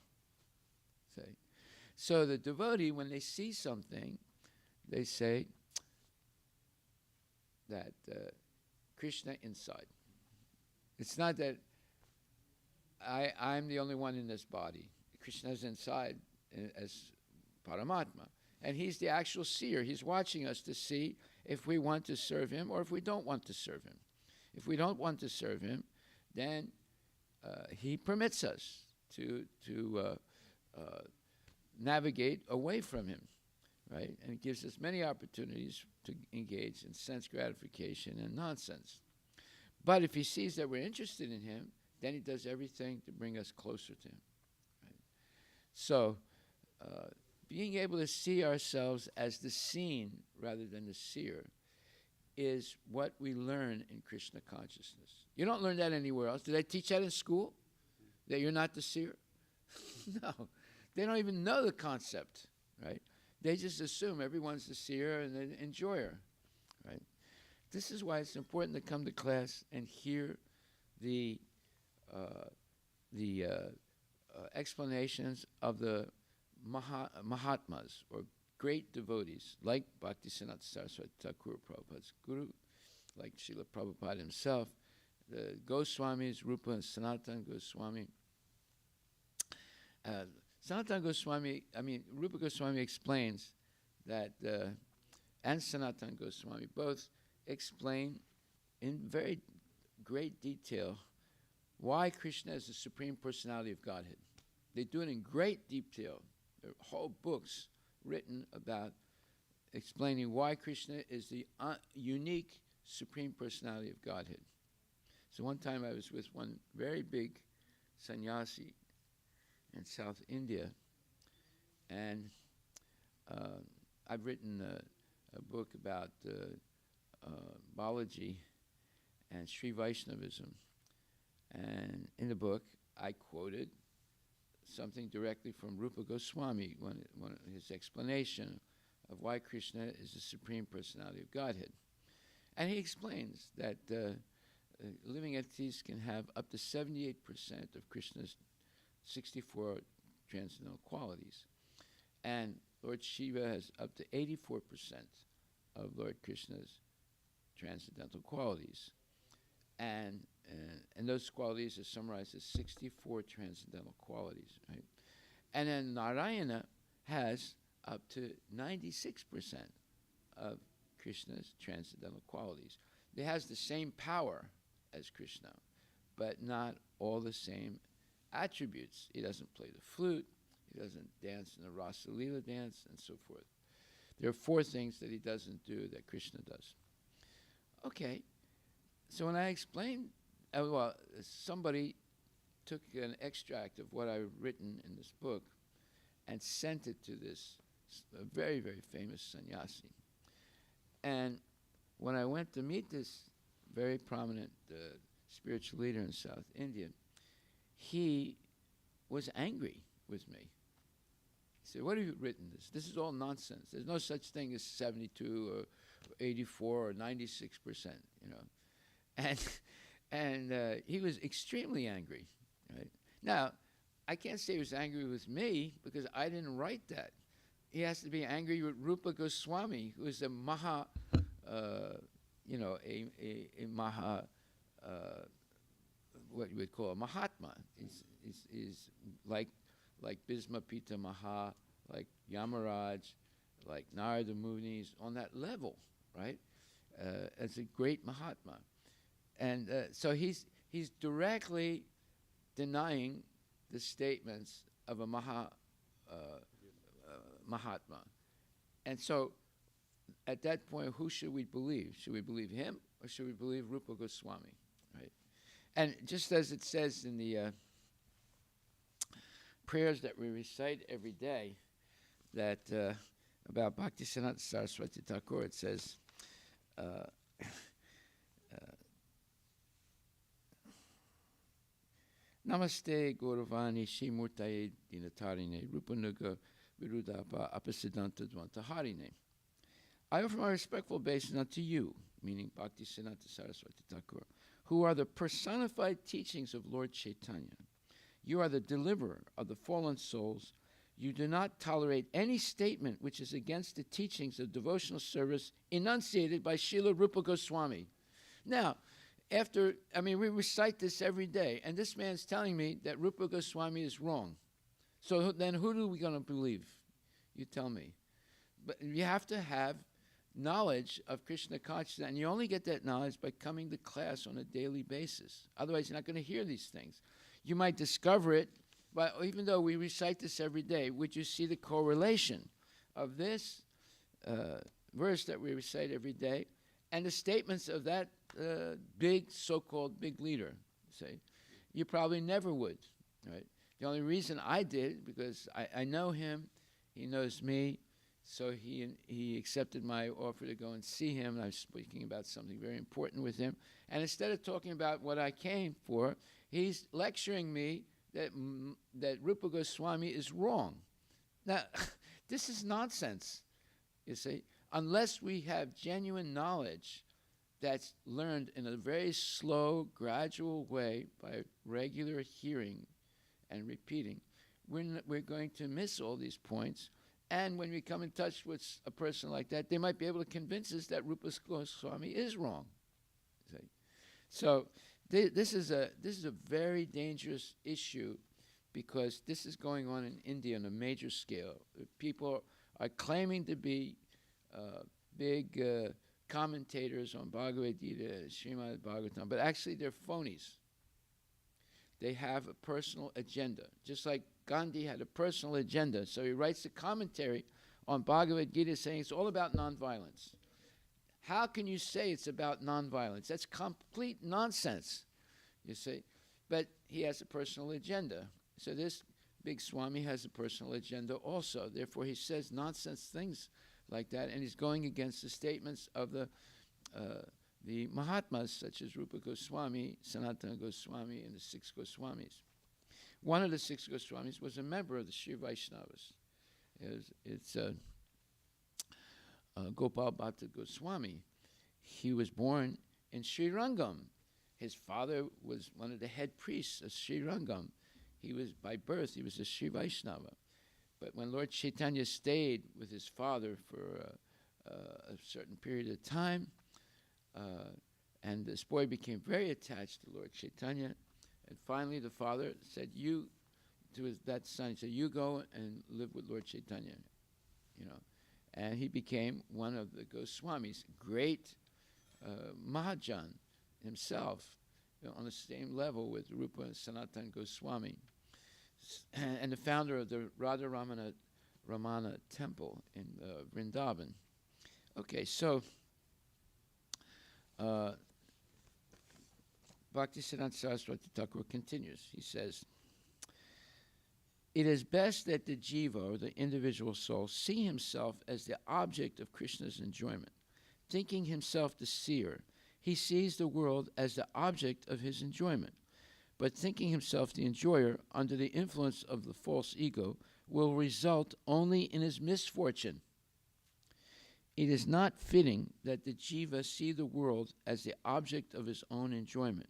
Say, so the devotee, when they see something, they say that Krishna inside. It's not that I'm the only one in this body. Krishna's inside as Paramatma. And he's the actual seer. He's watching us to see if we want to serve him or if we don't want to serve him. If we don't want to serve him, then he permits us to navigate away from him, right? And it gives us many opportunities to engage in sense gratification and nonsense. But if he sees that we're interested in him, then he does everything to bring us closer to him. Right? So, being able to see ourselves as the seen rather than the seer is what we learn in Krishna consciousness. You don't learn that anywhere else. Do they teach that in school? That you're not the seer? No. They don't even know the concept, right? They just assume everyone's the seer and the enjoyer, right? This is why it's important to come to class and hear the explanations of the Mahatmas, or great devotees, like Bhakti-Siddhanta Saraswati Thakur, Prabhupada's guru, like Srila Prabhupada himself, the Goswamis, Rupa and Sanatana Goswami. Rupa Goswami explains that, and Sanatana Goswami both explain in very great detail why Krishna is the Supreme Personality of Godhead. They do it in great detail. There are whole books written about explaining why Krishna is the unique Supreme Personality of Godhead. So one time I was with one very big sannyasi in South India, and I've written a book about Balaji and Sri Vaishnavism. And in the book, I quoted something directly from Rupa Goswami, his explanation of why Krishna is the Supreme Personality of Godhead. And he explains that living entities can have up to 78% of Krishna's 64 transcendental qualities. And Lord Shiva has up to 84% of Lord Krishna's transcendental qualities. And those qualities are summarized as 64 transcendental qualities, right? And then Narayana has up to 96% of Krishna's transcendental qualities. He has the same power as Krishna, but not all the same attributes. He doesn't play the flute, he doesn't dance in the Rasa Leela dance, and so forth. There are 4 things that he doesn't do that Krishna does. Okay, so when I explained, somebody took an extract of what I've written in this book and sent it to this very, very famous sannyasi. And when I went to meet this very prominent spiritual leader in South India, he was angry with me. He said, "What have you written this? This is all nonsense. There's no such thing as 72 or 84 or 96%, you know." And he was extremely angry, right? Now, I can't say he was angry with me because I didn't write that. He has to be angry with Rupa Goswami, who is a Maha, a Maha, what you would call a Mahatma. He's like Bhisma Pita Maha, like Yamaraj, like Narada Muni's on that level, right? As a great Mahatma. And so he's directly denying the statements of a Mahatma. And so at that point, who should we believe? Should we believe him or should we believe Rupa Goswami, right? And just as it says in the prayers that we recite every day, that about Bhakti-Siddhanta Saraswati Thakur, it says, Namaste Gauravani Shimurtaye Dinatarine Rupanuga Virudapa Apasiddhanta Dvantaharine. I offer my respectful obeisance unto you, meaning Bhakti-Siddhanta Saraswati Thakur, who are the personified teachings of Lord Chaitanya. You are the deliverer of the fallen souls. You do not tolerate any statement which is against the teachings of devotional service enunciated by Srila Rupa Goswami. Now, we recite this every day, and this man's telling me that Rupa Goswami is wrong. So then who are we going to believe? You tell me. But you have to have knowledge of Krishna consciousness, and you only get that knowledge by coming to class on a daily basis. Otherwise, you're not going to hear these things. You might discover it, but even though we recite this every day, would you see the correlation of this verse that we recite every day and the statements of that so-called big leader? Say, you probably never would, right? The only reason I did, because I know him, he knows me, so he accepted my offer to go and see him, and I was speaking about something very important with him. And instead of talking about what I came for, he's lecturing me that Rupa Goswami is wrong. Now, this is nonsense, you see. Unless we have genuine knowledge that's learned in a very slow, gradual way by regular hearing and repeating, we're going to miss all these points. And when we come in touch with a person like that, they might be able to convince us that Rupa Goswami is wrong. See? So this is a very dangerous issue, because this is going on in India on a major scale. People are claiming to be big commentators on Bhagavad Gita, Srimad Bhagavatam, but actually they're phonies. They have a personal agenda, just like Gandhi had a personal agenda. So he writes a commentary on Bhagavad Gita saying it's all about nonviolence. How can you say it's about nonviolence? That's complete nonsense, you see. But he has a personal agenda. So this big Swami has a personal agenda also. Therefore, he says nonsense things like that, and he's going against the statements of the Mahatmas, such as Rupa Goswami, Sanatana Goswami, and the 6 Goswamis. One of the 6 Goswamis was a member of the Sri Vaishnavas. It's Gopal Bhatta Goswami. He was born in Sri Rangam. His father was one of the head priests of Sri Rangam. He was, by birth, he was a Sri Vaishnava. But when Lord Chaitanya stayed with his father for a certain period of time, and this boy became very attached to Lord Chaitanya, and finally the father said, that son, he said, you go and live with Lord Chaitanya, And he became one of the Goswamis, great Mahajan himself, on the same level with Rupa and Sanatana Goswami, and the founder of the Radha-Ramana temple in Vrindavan. Okay, so Bhakti-Siddhanta Saraswati Thakur continues. He says, it is best that the jiva, or the individual soul, see himself as the object of Krishna's enjoyment. Thinking himself the seer, he sees the world as the object of his enjoyment. But thinking himself the enjoyer under the influence of the false ego will result only in his misfortune. It is not fitting that the jiva see the world as the object of his own enjoyment.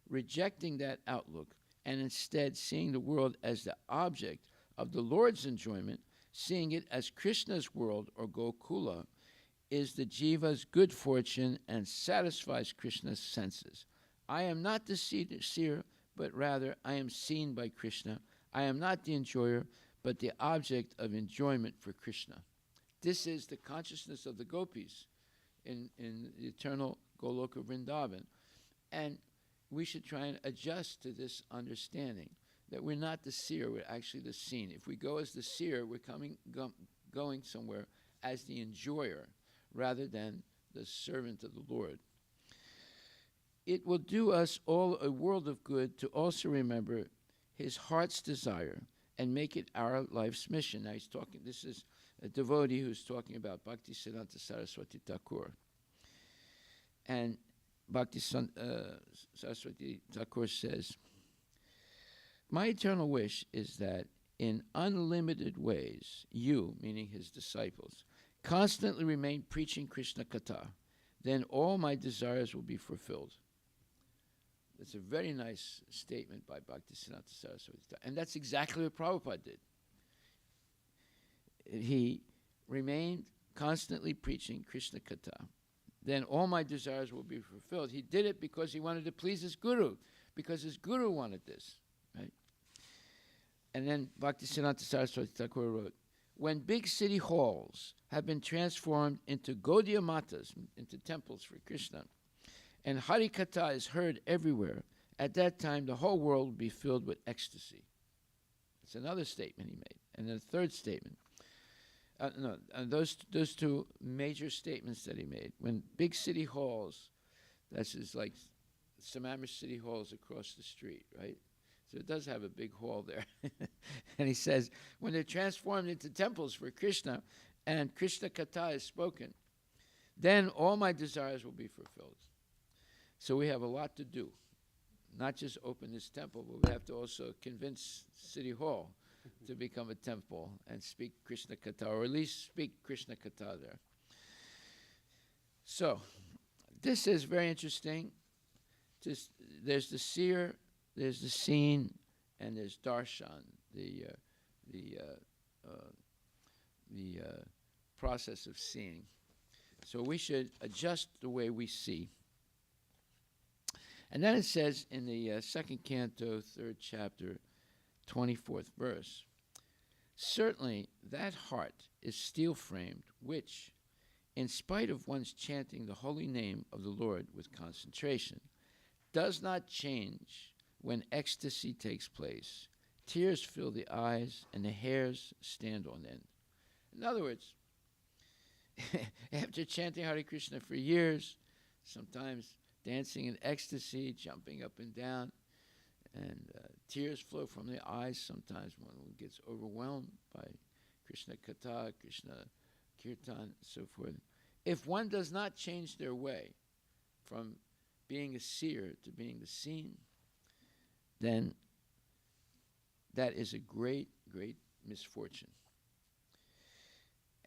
Rejecting that outlook and instead seeing the world as the object of the Lord's enjoyment, seeing it as Krishna's world or Gokula, is the jiva's good fortune and satisfies Krishna's senses. I am not the seer, but rather I am seen by Krishna. I am not the enjoyer, but the object of enjoyment for Krishna. This is the consciousness of the gopis in the eternal Goloka Vrindavan. And we should try and adjust to this understanding that we're not the seer, we're actually the seen. If we go as the seer, we're going somewhere as the enjoyer rather than the servant of the Lord. It will do us all a world of good to also remember his heart's desire and make it our life's mission. Now he's talking, this is a devotee who's talking about Bhakti-Siddhanta Saraswati Thakur. And Bhakti-Saraswati Thakur says, my eternal wish is that in unlimited ways, you, meaning his disciples, constantly remain preaching Krishna Katha. Then all my desires will be fulfilled. That's a very nice statement by Bhakti-Siddhanta Saraswati. And that's exactly what Prabhupada did. He remained constantly preaching Krishna Katha. Then all my desires will be fulfilled. He did it because he wanted to please his guru, because his guru wanted this, right? And then Bhakti-Siddhanta Saraswati Thakur wrote, when big city halls have been transformed into Gaudiya Matas, into temples for Krishna, and Hari Katha is heard everywhere, at that time the whole world will be filled with ecstasy. It's another statement he made. And then the third statement. Those two major statements that he made. When big city halls, that's just like Samamra City Halls across the street, right? So it does have a big hall there. And he says, when they're transformed into temples for Krishna, and Krishna Katha is spoken, then all my desires will be fulfilled. So we have a lot to do. Not just open this temple, but we have to also convince City Hall to become a temple and speak Krishna Katha, or at least speak Krishna Katha there. So, this is very interesting. There's the seer, there's the seen, and there's darshan, the process of seeing. So we should adjust the way we see. And then it says in the second canto, 3rd chapter, 24th verse, certainly that heart is steel-framed, which, in spite of one's chanting the holy name of the Lord with concentration, does not change when ecstasy takes place. Tears fill the eyes and the hairs stand on end. In other words, after chanting Hare Krishna for years, sometimes dancing in ecstasy, jumping up and down, and tears flow from the eyes. Sometimes one gets overwhelmed by Krishna Katha, Krishna Kirtan, so forth. If one does not change their way from being a seer to being the seen, then that is a great, great misfortune.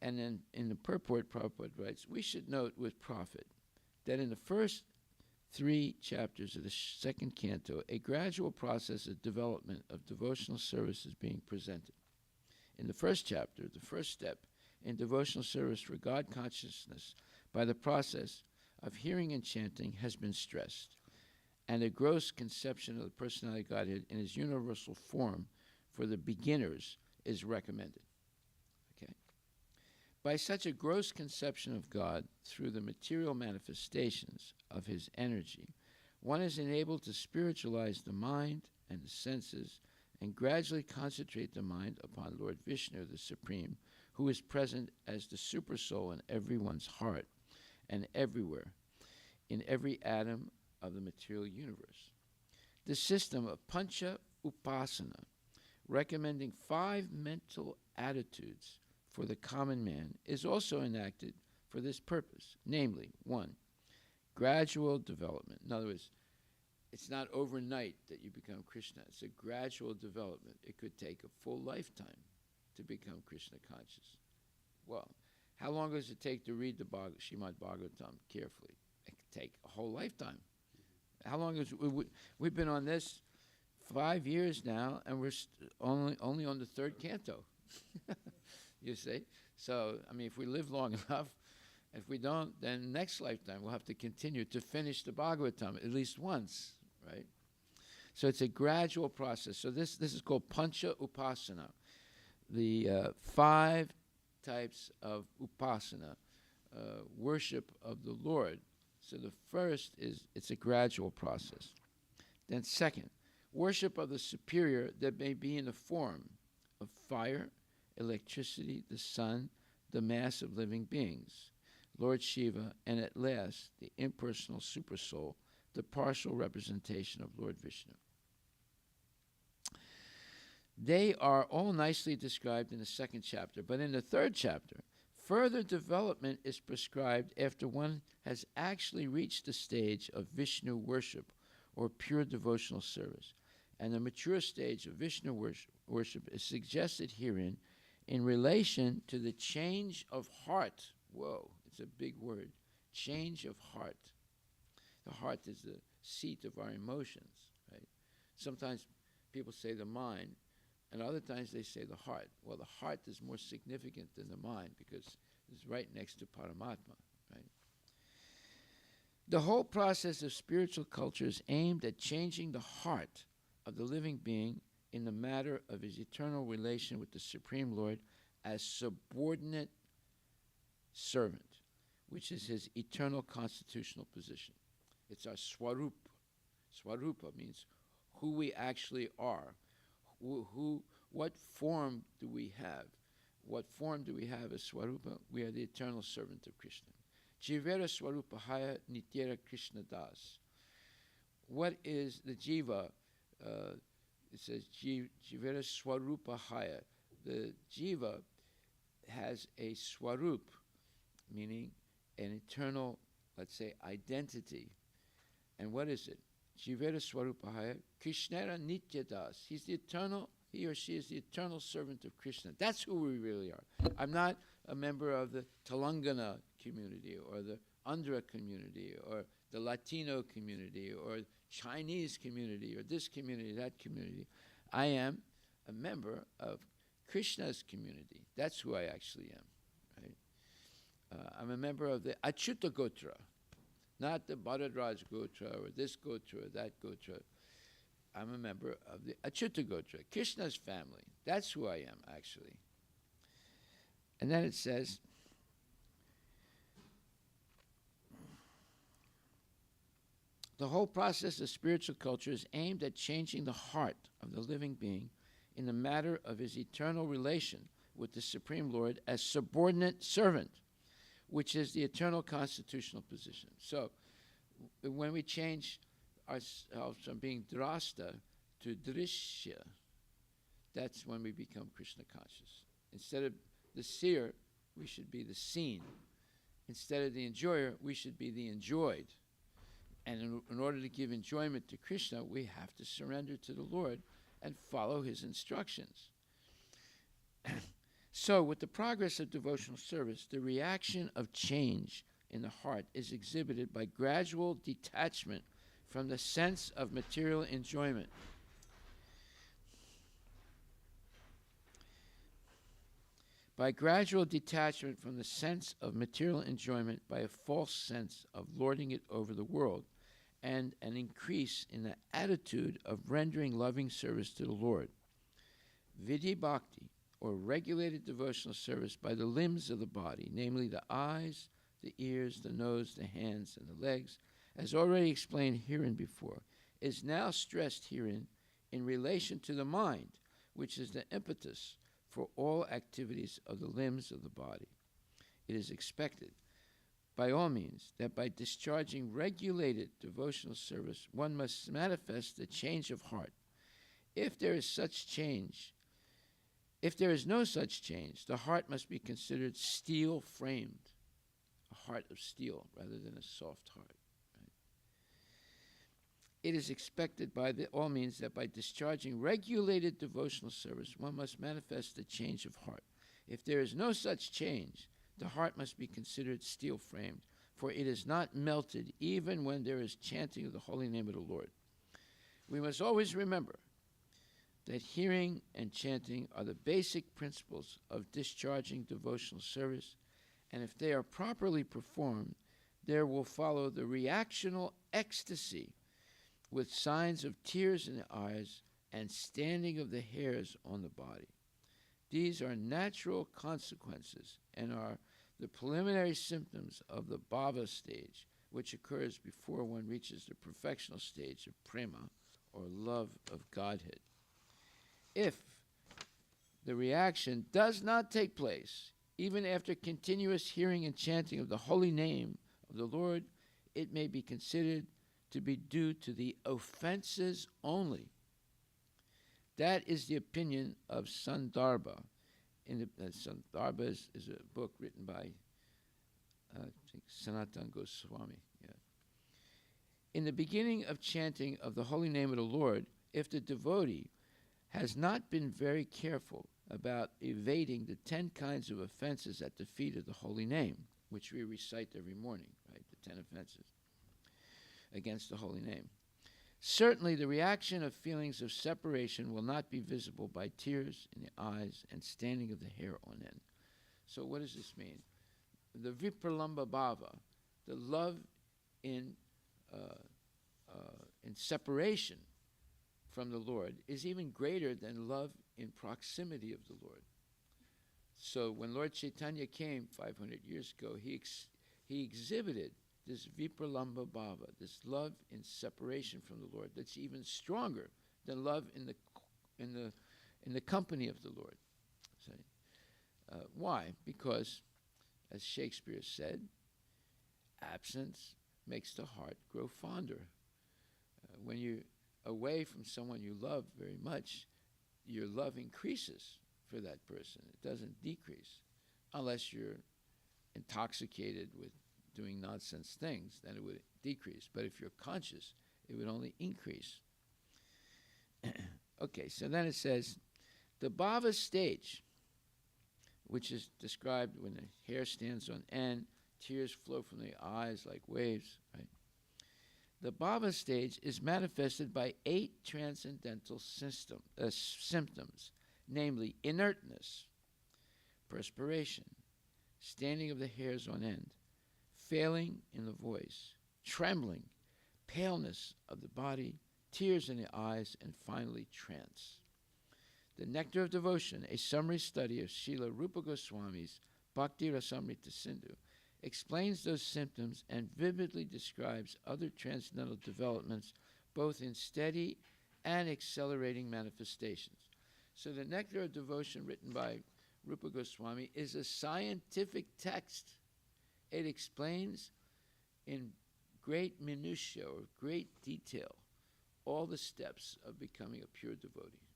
And then in the purport, Prabhupada writes, we should note with profit that in the first 3 chapters of the second canto, a gradual process of development of devotional service is being presented. In the first chapter, the first step in devotional service for God consciousness by the process of hearing and chanting has been stressed, and a gross conception of the personality of Godhead in its universal form for the beginners is recommended. Okay? By such a gross conception of God through the material manifestations of his energy, one is enabled to spiritualize the mind and the senses and gradually concentrate the mind upon Lord Vishnu, the Supreme, who is present as the Supersoul in everyone's heart and everywhere, in every atom of the material universe. The system of Pancha Upasana, recommending 5 mental attitudes for the common man, is also enacted for this purpose, namely, 1, gradual development. In other words, it's not overnight that you become Krishna. It's a gradual development. It could take a full lifetime to become Krishna conscious. Well, how long does it take to read the Srimad Bhagavatam carefully? It could take a whole lifetime. How long is we've been on this 5 years now, and we're only on the 3rd canto. You see? So, I mean, if we live long enough, if we don't, then next lifetime we'll have to continue to finish the Bhagavatam at least once, right? So it's a gradual process. So this is called Pancha Upasana, the 5 types of Upasana, worship of the Lord. So the first is it's a gradual process. Then second, worship of the superior that may be in the form of fire, electricity, the sun, the mass of living beings, Lord Shiva, and at last, the impersonal supersoul, the partial representation of Lord Vishnu. They are all nicely described in the 2nd chapter, but in the 3rd chapter, further development is prescribed after one has actually reached the stage of Vishnu worship or pure devotional service. And the mature stage of Vishnu worship is suggested herein in relation to the change of heart. Whoa, it's a big word. Change of heart. The heart is the seat of our emotions, right? Sometimes people say the mind, and other times they say the heart. Well, the heart is more significant than the mind because it's right next to Paramatma, right? The whole process of spiritual culture is aimed at changing the heart of the living being in the matter of his eternal relation with the Supreme Lord as subordinate servant, which is his eternal constitutional position. It's our swarupa. Swarupa means who we actually are. What form do we have? What form do we have as Swarupa? We are the eternal servant of Krishna. Jivera Swarupahaya Nityera Krishna Das. What is the jiva? It says Jivera Swarupahaya. The jiva has a swarup, meaning an eternal, let's say, identity. And what is it? Jivera Swarupahaya, Krishnera Nityadas. He's the eternal, he or she is the eternal servant of Krishna. That's who we really are. I'm not a member of the Telangana community or the Andhra community or the Latino community or Chinese community or this community, that community. I am a member of Krishna's community. That's who I actually am, right? I'm a member of the Achyuta Gotra. Not the Bharadraj Gotra or this Gotra or that Gotra. I'm a member of the Achyuta Gotra, Krishna's family. That's who I am, actually. And then it says, the whole process of spiritual culture is aimed at changing the heart of the living being in the matter of his eternal relation with the Supreme Lord as subordinate servant, which is the eternal constitutional position. So when we change ourselves from being drasta to drishya, that's when we become Krishna conscious. Instead of the seer, we should be the seen. Instead of the enjoyer, we should be the enjoyed. And in order to give enjoyment to Krishna, we have to surrender to the Lord and follow his instructions. So, with the progress of devotional service, the reaction of change in the heart is exhibited by gradual detachment from the sense of material enjoyment. By gradual detachment from the sense of material enjoyment by a false sense of lording it over the world, and an increase in the attitude of rendering loving service to the Lord. Vidya Bhakti, or regulated devotional service by the limbs of the body, namely the eyes, the ears, the nose, the hands, and the legs, as already explained herein before, is now stressed herein in relation to the mind, which is the impetus for all activities of the limbs of the body. It is expected, by all means, that by discharging regulated devotional service, one must manifest the change of heart. If there is no such change, the heart must be considered steel-framed, a heart of steel rather than a soft heart. Right? It is expected by all means that by discharging regulated devotional service, one must manifest the change of heart. If there is no such change, the heart must be considered steel-framed, for it is not melted even when there is chanting of the holy name of the Lord. We must always remember that hearing and chanting are the basic principles of discharging devotional service, and if they are properly performed, there will follow the reactional ecstasy with signs of tears in the eyes and standing of the hairs on the body. These are natural consequences and are the preliminary symptoms of the Bhava Stage, which occurs before one reaches the perfectional stage of prema, or love of Godhead. If the reaction does not take place, even after continuous hearing and chanting of the holy name of the Lord, it may be considered to be due to the offenses only. That is the opinion of Sandarbha. Sandarbha is a book written by I think Sanatana Goswami. Yeah. In the beginning of chanting of the holy name of the Lord, if the devotee has not been very careful about evading the 10 kinds of offenses at the feet of the holy name, which we recite every morning, right? The 10 offenses against the holy name. Certainly the reaction of feelings of separation will not be visible by tears in the eyes and standing of the hair on end. So what does this mean? The vipralamba bhava, the love in separation from the Lord, is even greater than love in proximity of the Lord. So when Lord Chaitanya came 500 years ago, he exhibited this vipralamba bhava, this love in separation from the Lord, that's even stronger than love in the company of the Lord. So, why? Because, as Shakespeare said, absence makes the heart grow fonder. When you're away from someone you love very much, your love increases for that person. It doesn't decrease, unless you're intoxicated with doing nonsense things, then it would decrease. But if you're conscious, it would only increase. Okay, so then it says, the Bhava Stage, which is described when the hair stands on end, tears flow from the eyes like waves, right? The Bhava Stage is manifested by 8 transcendental symptoms, namely inertness, perspiration, standing of the hairs on end, failing in the voice, trembling, paleness of the body, tears in the eyes, and finally trance. The Nectar of Devotion, a summary study of Srila Rupa Goswami's Bhakti Rasamrita Sindhu, explains those symptoms and vividly describes other transcendental developments, both in steady and accelerating manifestations. So the Nectar of Devotion, written by Rupa Goswami, is a scientific text. it explains in great minutiae or great detail all the steps of becoming a pure devotee,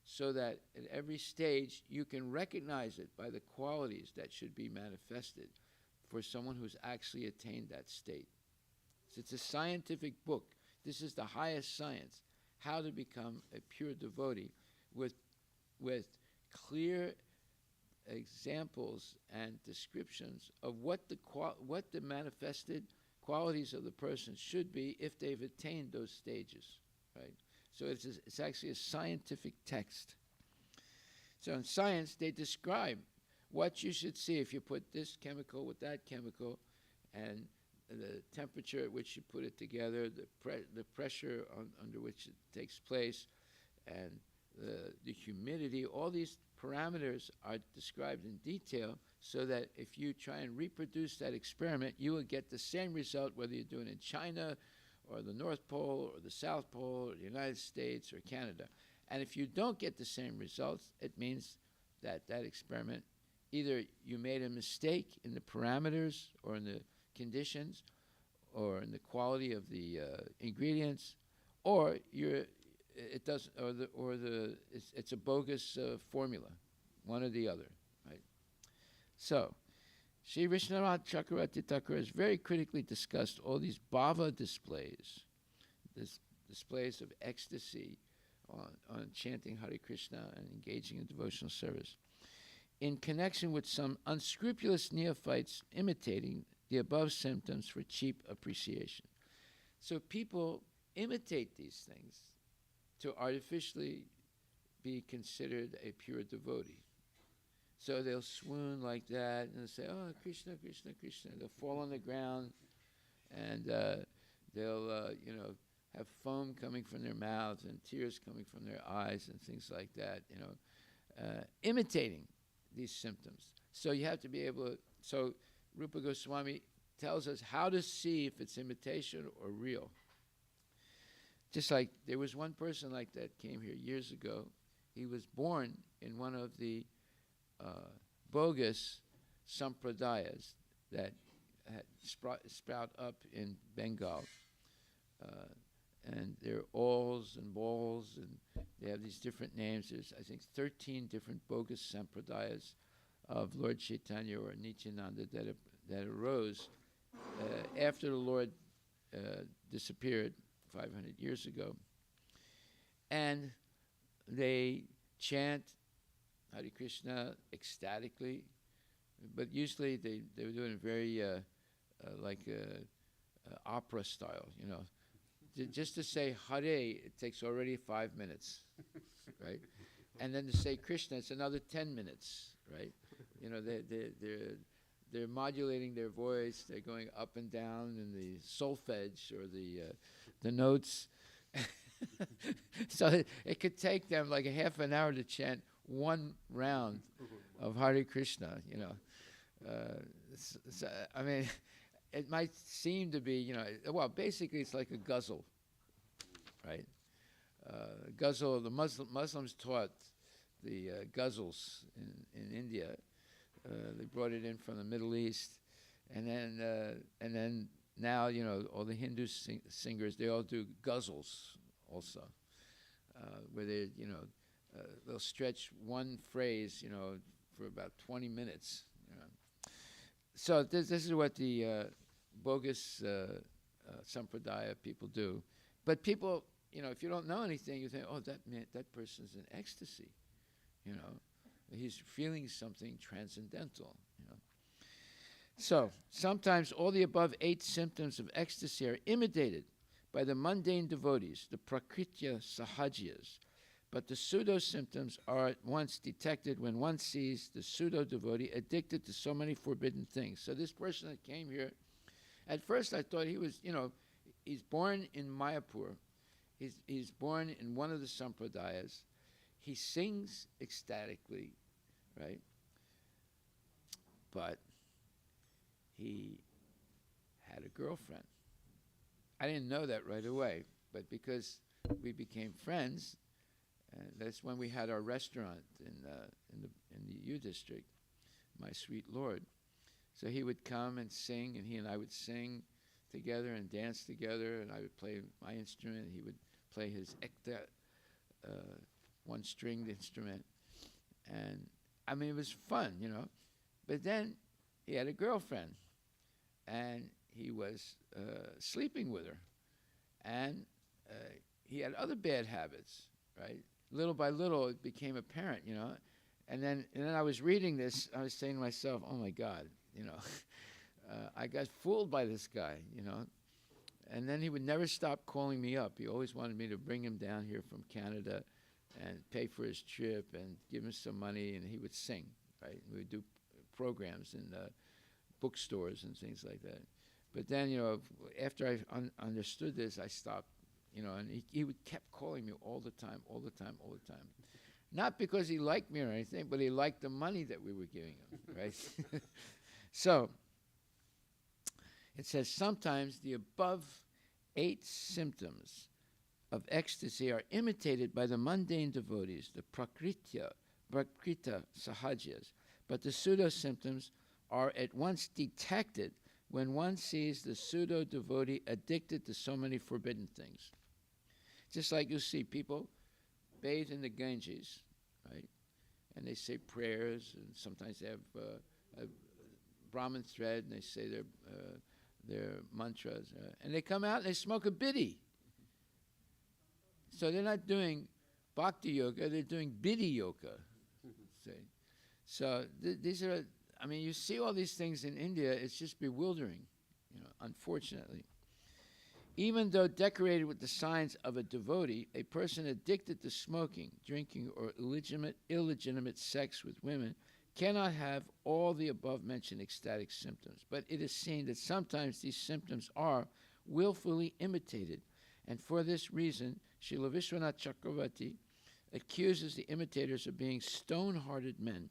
so that at every stage you can recognize it by the qualities that should be manifested for someone who's actually attained that state. So it's a scientific book. This is the highest science, how to become a pure devotee with clear examples and descriptions of what the manifested qualities of the person should be if they've attained those stages, right? So it's actually a scientific text. So in science, they describe what you should see if you put this chemical with that chemical, and the temperature at which you put it together, the pressure under which it takes place, and the humidity. All these parameters are described in detail, so that if you try and reproduce that experiment, you will get the same result whether you're doing it in China or the North Pole or the South Pole or the United States or Canada. And if you don't get the same results, it means that that experiment, either you made a mistake in the parameters or in the conditions or in the quality of the ingredients, or it's a bogus formula, one or the other, right? So, Sri Vishwanath Chakravarti Thakur has very critically discussed all these bhava displays, displays of ecstasy on chanting Hare Krishna and engaging in devotional service, in connection with some unscrupulous neophytes imitating the above symptoms for cheap appreciation. So people imitate these things to artificially be considered a pure devotee. So they'll swoon like that, and they'll say, "Oh, Krishna, Krishna, Krishna." They'll fall on the ground, and they'll, have foam coming from their mouths and tears coming from their eyes and things like that, imitating these symptoms. So you have to be able to, so Rupa Goswami tells us how to see if it's imitation or real. Just like there was one person like that came here years ago. He was born in one of the bogus sampradayas that had sprout up in Bengal. And they're alls and balls, and they have these different names. There's, I think, 13 different bogus sampradayas of Lord Chaitanya or Nityananda that arose after the Lord disappeared 500 years ago. And they chant Hare Krishna ecstatically, but usually they were doing it very like opera style, Just to say Hare, it takes already 5 minutes, right? And then to say Krishna, it's another 10 minutes, right? They're modulating their voice. They're going up and down in the solfege or the notes. So it could take them like a half an hour to chant one round of Hare Krishna, I mean, it might seem to be, well, basically it's like a ghazal, right? Ghazal, the Muslims taught the ghazals in India. They brought it in from the Middle East, and then now, all the Hindu singers, they all do ghazals also, where they, they'll stretch one phrase, for about 20 minutes. So this is what the bogus sampradaya people do. But people, if you don't know anything, you think, oh, that person's in ecstasy. He's feeling something transcendental. So sometimes all the above 8 symptoms of ecstasy are imitated by the mundane devotees, the prakritya sahajias. But the pseudo-symptoms are at once detected when one sees the pseudo-devotee addicted to so many forbidden things. So this person that came here, at first I thought he was, he's born in Mayapur. He's born in one of the sampradayas. He sings ecstatically, right? But he had a girlfriend. I didn't know that right away, but because we became friends, and that's when we had our restaurant in the U District, My Sweet Lord. So he would come and sing, and he and I would sing together and dance together, and I would play my instrument, and he would play his ekta, one-stringed instrument. And, I mean, it was fun, you know. But then he had a girlfriend, and he was sleeping with her. And he had other bad habits, right? Little by little, it became apparent, you know. And then I was reading this, I was saying to myself, oh, my God, you know, I got fooled by this guy, you know. And then he would never stop calling me up. He always wanted me to bring him down here from Canada and pay for his trip and give him some money, and he would sing, right? We would do programs in bookstores and things like that. But then, you know, after I understood this, I stopped, you know, and he kept calling me all the time. Not because he liked me or anything, but he liked the money that we were giving him, right? So, it says, sometimes the above 8 symptoms of ecstasy are imitated by the mundane devotees, the prakrita sahajas, but the pseudo-symptoms are at once detected when one sees the pseudo-devotee addicted to so many forbidden things. Just like you see people bathe in the Ganges, right? And they say prayers, and sometimes they have a Brahmin thread, and they say their mantras, and they come out and they smoke a bidi. So they're not doing bhakti yoga, they're doing bidi yoga. See? So these are, I mean, you see all these things in India, it's just bewildering, you know, unfortunately. Even though decorated with the signs of a devotee, a person addicted to smoking, drinking, or illegitimate sex with women cannot have all the above-mentioned ecstatic symptoms. But it is seen that sometimes these symptoms are willfully imitated. And for this reason, Srila Vishwanath Chakravarti accuses the imitators of being stone-hearted men.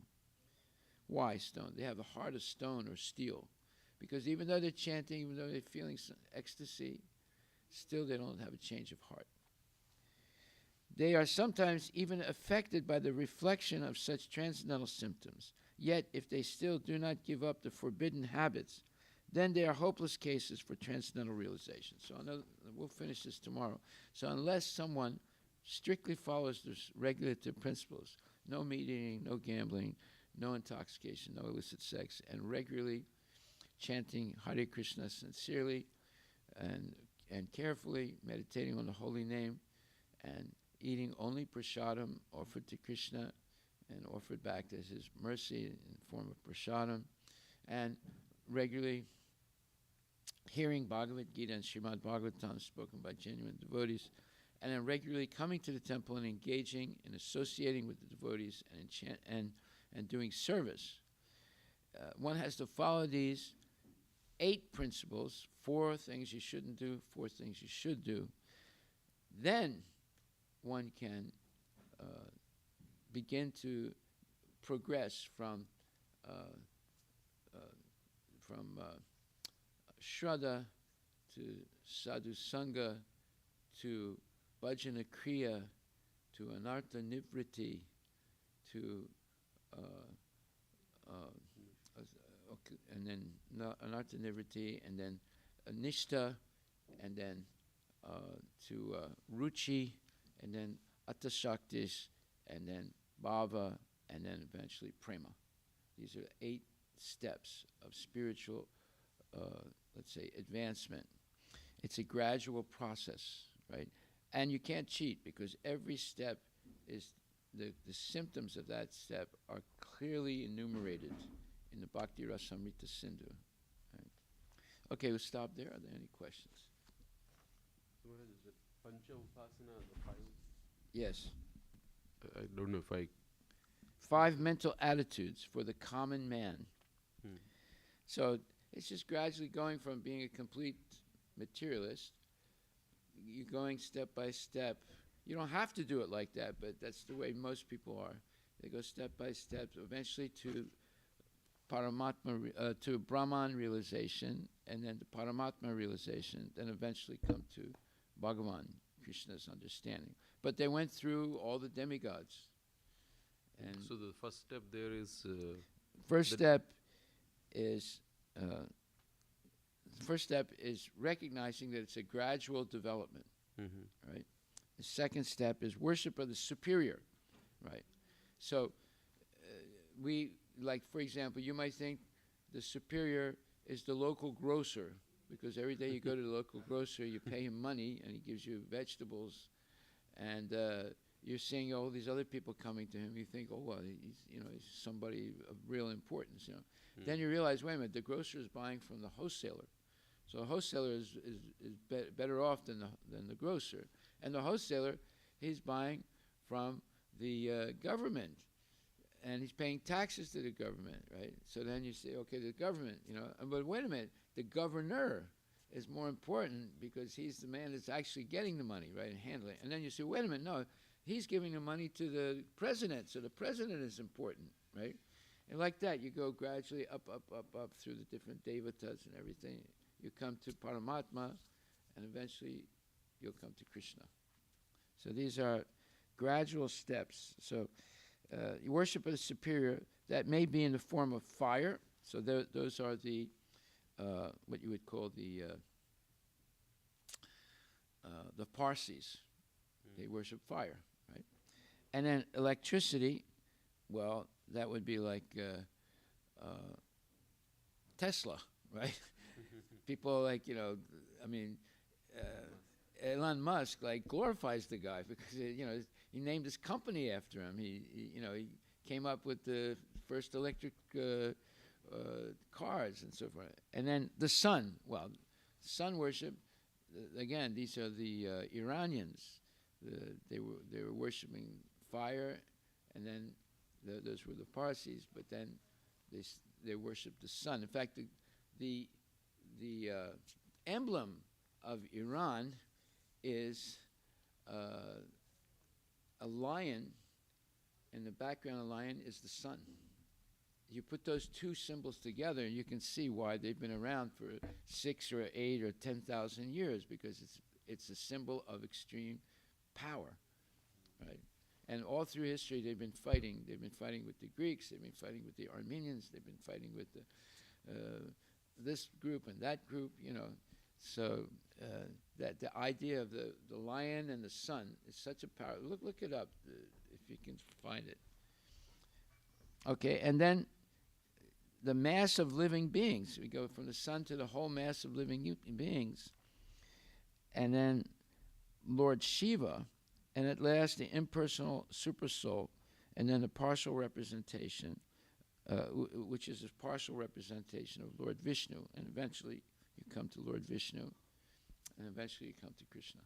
Why stone? They have the heart of stone or steel. Because even though they're chanting, even though they're feeling ecstasy, still they don't have a change of heart. They are sometimes even affected by the reflection of such transcendental symptoms. Yet, if they still do not give up the forbidden habits, then they are hopeless cases for transcendental realization. So we'll finish this tomorrow. So unless someone strictly follows the regulative principles, no meat eating, no gambling, no intoxication, no illicit sex, and regularly chanting Hare Krishna sincerely and carefully, meditating on the holy name, and eating only prasadam offered to Krishna and offered back as his mercy in the form of prasadam, and regularly hearing Bhagavad Gita and Srimad Bhagavatam spoken by genuine devotees, and then regularly coming to the temple and engaging and associating with the devotees and doing service. One has to follow these 8 principles, 4 things you shouldn't do, 4 things you should do. Then one can begin to progress from Shraddha to Sadhu Sangha to Bhajana Kriya to Anartha Nivriti to and then Anartha Nivriti, and then Nishta, and then to Ruchi, and then Atashaktis, and then Bhava, and then eventually Prema. These are 8 steps of spiritual, let's say, advancement. It's a gradual process, right? And you can't cheat, because every step is, the symptoms of that step are clearly enumerated in the Bhakti Rasamrita Sindhu. Right? Okay, we'll stop there. Are there any questions? So what is it? Pancha Upasana, the 5? Yes. I don't know if I... 5 mental attitudes for the common man. So it's just gradually going from being a complete materialist. You're going step by step. You don't have to do it like that, but that's the way most people are. They go step by step, eventually to Paramatma, to Brahman realization, and then to Paramatma realization, then eventually come to Bhagavan, Krishna's understanding. But they went through all the demigods. And so the first step there is... first step is the first step is recognizing that it's a gradual development, right? The second step is worship of the superior, right? So like, for example, you might think the superior is the local grocer, because every day you go to the local grocer, you pay him money, and he gives you vegetables, and you're seeing all these other people coming to him. You think, oh, well, he's somebody of real importance, Then you realize, wait a minute, the grocer is buying from the wholesaler. So a wholesaler is better off than the grocer. And the wholesaler, he's buying from the government, and he's paying taxes to the government, right? So then you say, okay, the government, but wait a minute, the governor is more important because he's the man that's actually getting the money, right, and handling it. And then you say, wait a minute, no, he's giving the money to the president, so the president is important, right? And like that, you go gradually up through the different devatas and everything. You come to Paramatma, and eventually you'll come to Krishna. So these are gradual steps. So you worship of the superior, that may be in the form of fire. So those are the, what you would call the Parsis. They worship fire, right? And then electricity, well, that would be like Tesla, right? People like, Elon Musk glorifies the guy because he named his company after him. He came up with the first electric cars and so forth. And then the sun. Well, sun worship. Again, these are the Iranians. They were worshiping fire, and then those were the Parsis. But then they worshiped the sun. In fact, the emblem of Iran is a lion. In the background of the lion is the sun. You put those two symbols together, and you can see why they've been around for 6 or 8 or 10,000 years, because it's a symbol of extreme power, right? And all through history, they've been fighting. They've been fighting with the Greeks. They've been fighting with the Armenians. They've been fighting with this group and that group, So that the idea of the lion and the sun is such a power. Look it up if you can find it. Okay, and then the mass of living beings. We go from the sun to the whole mass of living beings. And then Lord Shiva, and at last the impersonal supersoul, and then the partial representation, which is a partial representation of Lord Vishnu, and eventually you come to Lord Vishnu, and eventually you come to Krishna.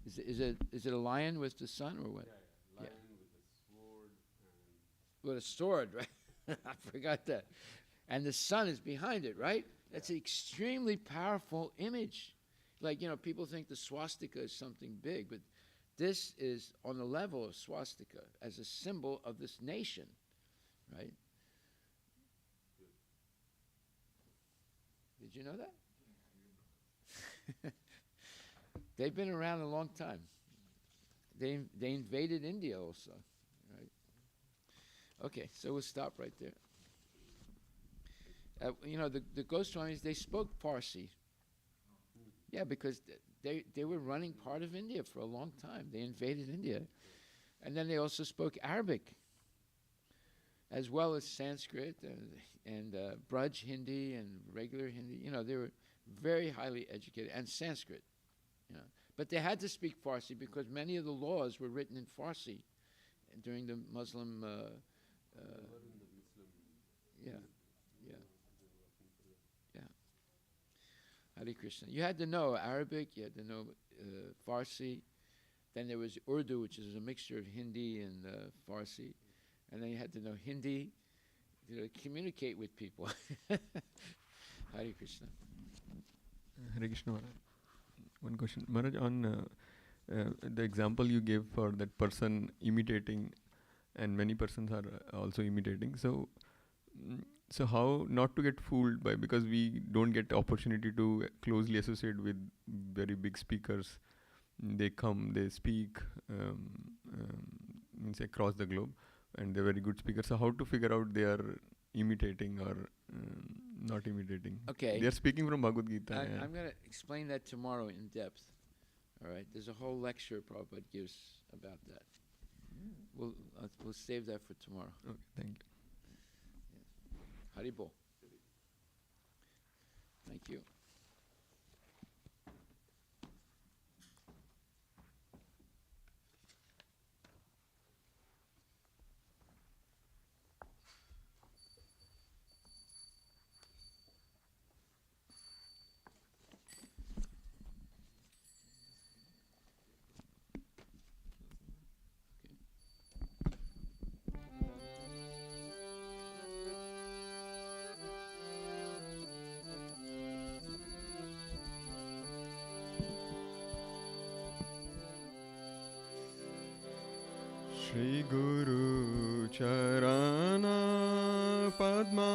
Is it a lion with the sun or what? Yeah. Lion with a sword. With a sword, right? I forgot that. And the sun is behind it, right? That's an extremely powerful image. Like, people think the swastika is something big, but this is on the level of swastika as a symbol of this nation, right? Did you know that? They've been around a long time. They invaded India also, right? Okay, so we'll stop right there. The Goswamis, they spoke Parsi. Yeah, because they were running part of India for a long time. They invaded India. And then they also spoke Arabic, as well as Sanskrit and Braj Hindi and regular Hindi. They were very highly educated, and Sanskrit. But they had to speak Farsi because many of the laws were written in Farsi during the Muslim. Yeah. Hare Krishna. You had to know Arabic, you had to know Farsi. Then there was Urdu, which is a mixture of Hindi and Farsi. And then you had to know Hindi to communicate with people. Hare Krishna. Hare Krishna Maharaj. One question. Maharaj, on the example you gave for that person imitating, and many persons are also imitating. So how not to get fooled by, because we don't get opportunity to closely associate with very big speakers. They come, they speak, means across the globe, and they're very good speakers. So how to figure out they are imitating or not imitating. Okay. They are speaking from Bhagavad Gita. I'm going to explain that tomorrow in depth. All right. There's a whole lecture Prabhupada gives about that. We'll save that for tomorrow. Okay, thank you. Haribol. Thank you. Shri Guru Charana Padma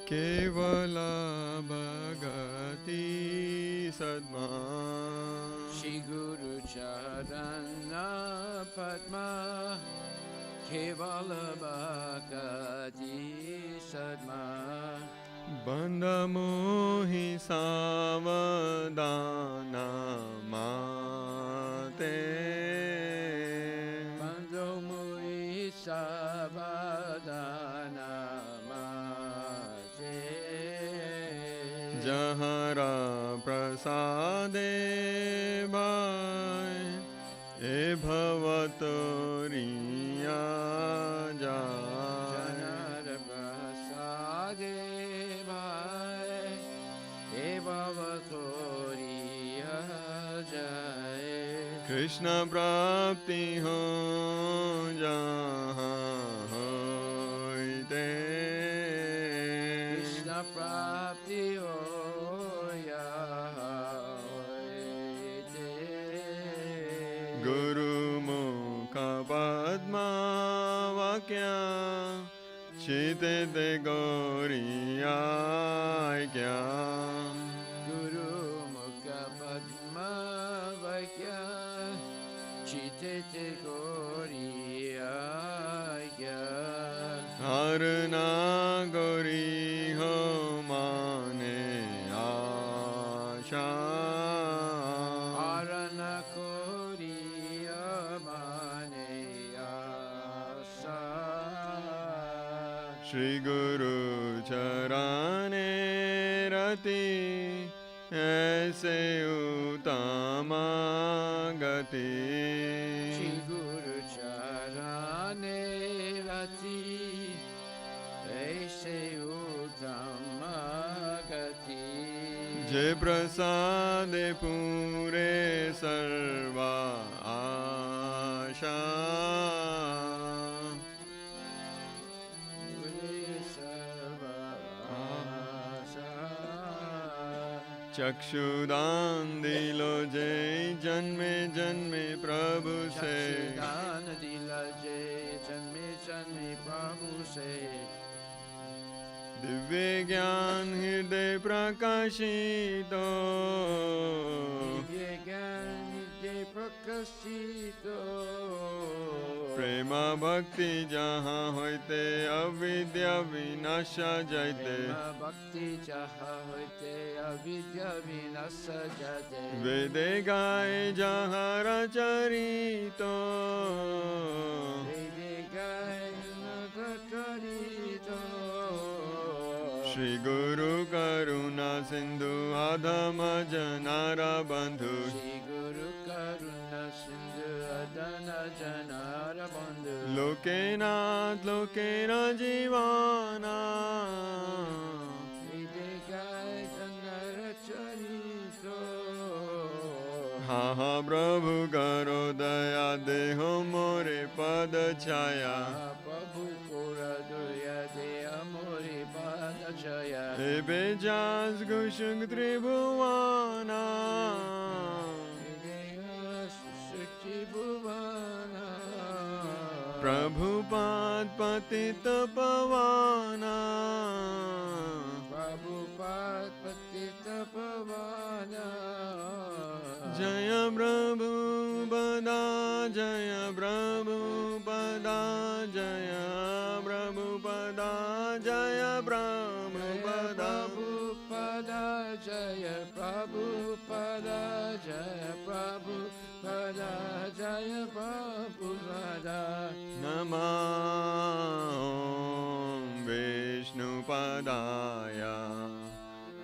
Kevala Bhagati Sadma. Shri Guru Charana Padma Kevala Bhagati Sadma. Bandha mohi savadana mate. Sabadana mate. Jahara prasade bhai e bhavatoriya jai. Jahara prasade bhai e bhavatoriya jai. Krishna prapti ho jahan hoite. Krishna prapti hoya hoite. Guru mukha padma vakya chite te gauriya kya. Guru mukha padma vakya chite te gauriya kya. Harna gauri ho mane asha. Harana koriya mane asa. Shri Guru Charane Rati aise utama gati. Shri Guru Charane Rati aise utama gati. Je prasade pure sarva asha. चक्षुदान दिलो जय जन्मे जन्मे प्रभु से. चक्षुदान दिला जय जन्मे जन्मे प्रभु से. दिव्य ज्ञान हृदय प्रकाशितो. दिव्य ज्ञान हृदय प्रकाशितो. प्रेम भक्ति जहाँ होते अविद्या विनाश जाते. भक्ति जहाँ होते अविद्या विनाश जाते. वेदे गाए जहाँ रचरितो. वेदे गाए रचरितो. श्री गुरु करुणा सिंधु अधम जनारा बंधु. श्री गुरु करुणा सिंधु अधम जनारा बंधु. लोकेनाथ लोकेना जीवाना. हाँ हाँ प्रभु करो दया देहो मोरे पद छाया. प्रभु करो दया देहो मोरे पद छाया. हे बेजास गुशुंग त्रिभुवाना. प्रभुपाद पतित पवाना. प्रभुपाद पतित पवाना. जय प्रभु पदा जय प्रभु पदा जय प्रभु पदा. Prabhupada, Jaya Prabhupada. Namah Vishnupadaya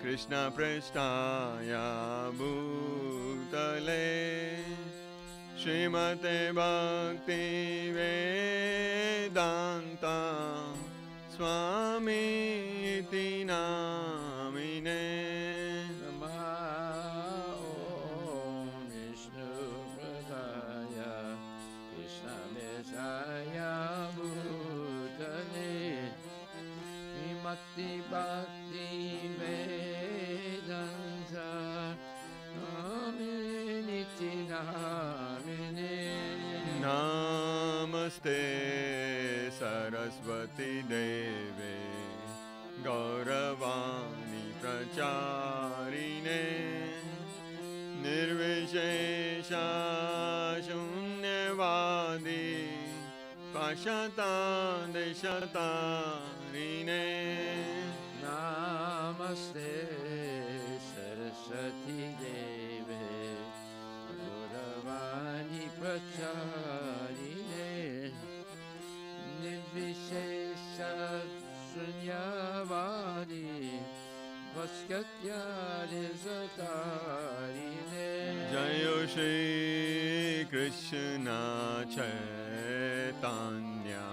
Krishna Prestaya Bhutale Srimate Bhakti Vedanta Swami Iti Namine. Namah Vishnu Pradaya Krishna Mesaya Bhutale Vimati Bhakti Vedanta Naminiti Namine. Namaste Saraswati Deve Gauravani Pracharine Nirvishesha Shunyavadi Pashata Deshatarine. Namaste Saraswati Deve Gauravani Pracharine Nirvishesha Sunyavadi Vaskatya Desatarine. Jayo Shri Krishna Chaitanya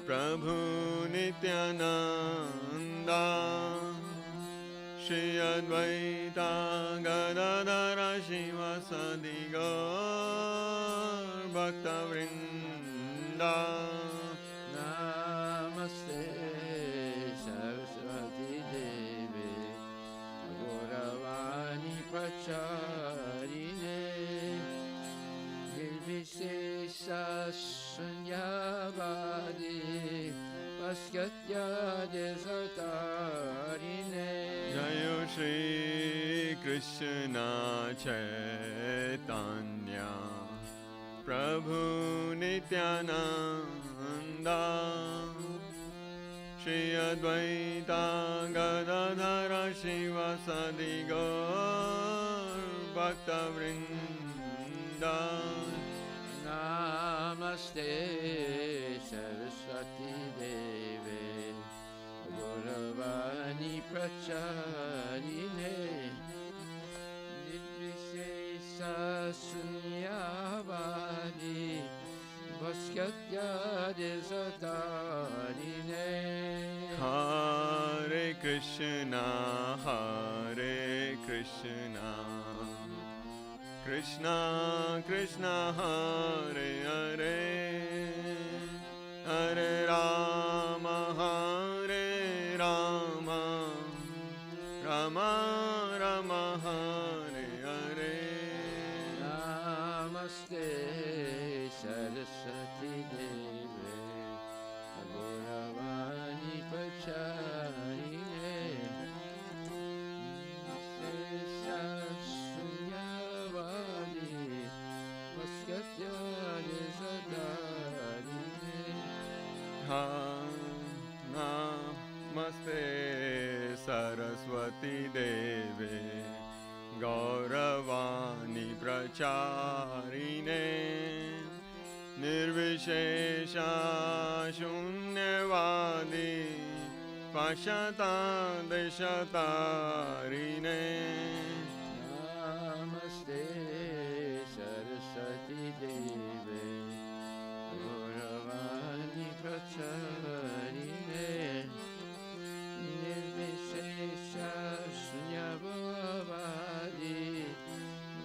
Prabhu Nityananda Shri Advaita Gadadhara Shivasadi Gaur Bhakta Vrinda. Namaste Saraswati Devi Gauravani Pracharine Nirvishesha Sunyavadi Vaskatya Desatarine. Jayo Shri Krishna Chaitanya Prabhu Nityananda Shri Advaita Gadadhara Shivasadi Gaur Bhakta Vrinda. Namaste Saraswati Devi Gauravani Pracharine Nirvishesha Sunyavadi Vaskatya Desatarine. Hare Krishna Krishna Krishna Hare Hare Hare Rama Rama Rama Hare Hare. Namaste Saraswati Devi Gauravani Pracharine Nirvishesha Sunyavadi Vaskatya Desatarine. Namaste Saraswati Deve Gauravani Pracharine Nirvishesha Shunyavadi Pashata Deshatarine. Namaste Saraswati Devi Gauravani Pracharine Nirvishesha Sunyavadi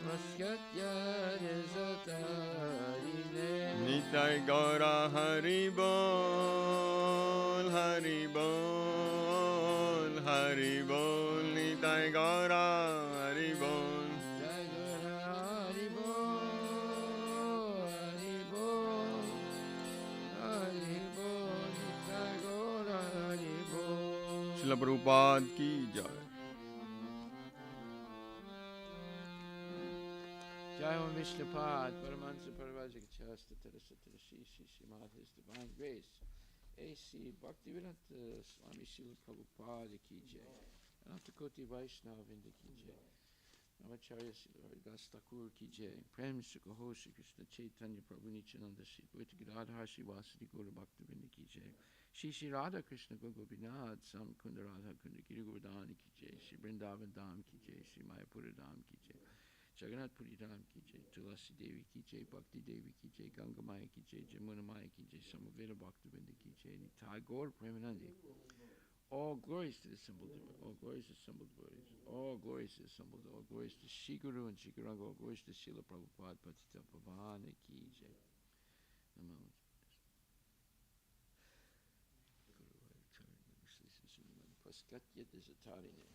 Vaskatya Desatarine. Nitai Gaura Hari Bol Hari Bol Hari Bol Nitai Gaura Hari Bol. Jai Gaura Hari Bol, Hari Bol, Hari Bol, Jai Gaura Hari Bol. Srila Prabhupada ki jai. Jai Om Vishnupad, Paramahansa Parvajika Chasta Tarasatara Shri Srimad His Divine Grace. A.C. Bhakti-Siddhanta Swami Srila Prabhupada ki jai. Ananta Koti Vaishnava Vrinda ki jai. Ramacharya Sri Das Thakur ki jai. Prem Shri Kaho Shri Krishna Chaitanya Prabhu Nityananda Shri Dvaita Gadadhar Shri Vasudi Gaura Bhaktivinoda ki jai. Shri Shri Radha Krishna Gopinath Sam Kunda Radha Kunda Giri Govardhana ki jai. Shri Vrindavan Dham ki jai. Shri Mayapura Dham ki jai. Jagannath Puri Dham ki jai. Tulasi Devi ki jai. Bhakti Devi ki jai. Ganga Maya ki jai. Jamuna Maya ki jai. Samaveda Bhaktivinoda ki jai. Nitai Gaur Premanandi. All glories to the assembled devotees. All glories to the assembled devotees. All glories to the assembled. All glories to Shri Guru and Shri Guranga. All glories to Srila Prabhupada Patita Pavana ki jai. Namo. Paskatya Desatarine.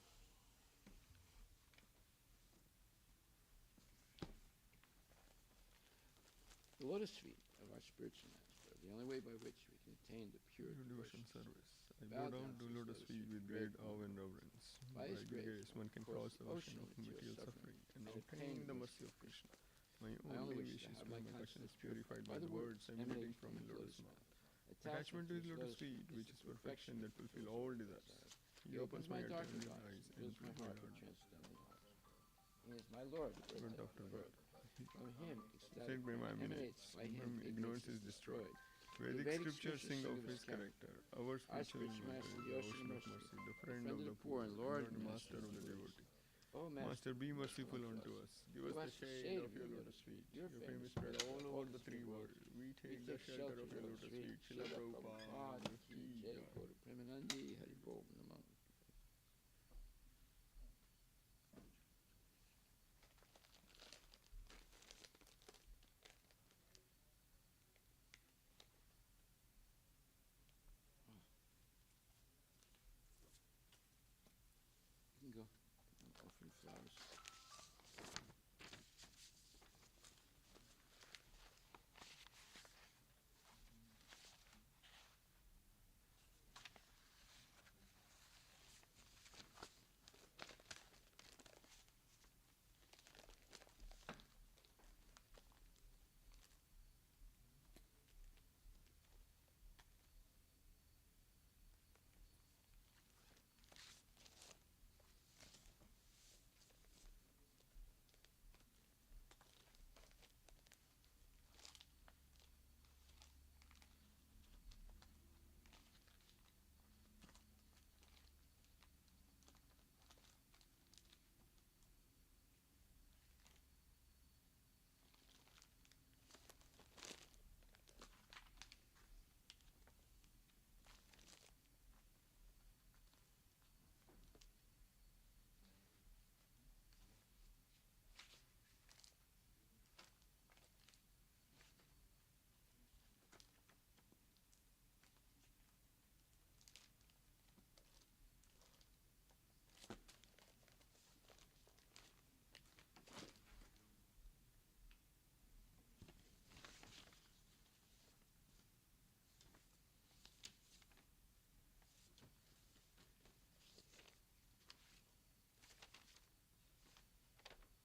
The lotus feet of our spiritual master are the only way by which we can attain the pure Devotion devotion. service. I bow down to lotus feet with great awe and reverence. By His grace, one can cross the ocean of material suffering and obtain the mercy of Krishna. My only wish is to have my conscience purified by the words emanating from His lotus mouth. Attachment to His lotus feet, which is perfection that fulfill all desires. He opens my darkened eyes and fills my fills my heart with heart. transcendental knowledge. He is my Lord, the Good birth Dr. of God. birth. From Him, Said by my emanates by Him, ignorance is destroyed. Vedic scriptures sing of His character. Our spiritual master, the ocean of mercy, the friend of the poor, and Lord and master of the devotee. O Master, be merciful unto us. Give us the shade of your lotus feet. Your fame is spread all over the three worlds. We take the shelter of your lotus feet. Srila Prabhupada ki jai. Premanandi Hari Bol Namah. You can go. I'm offering flowers.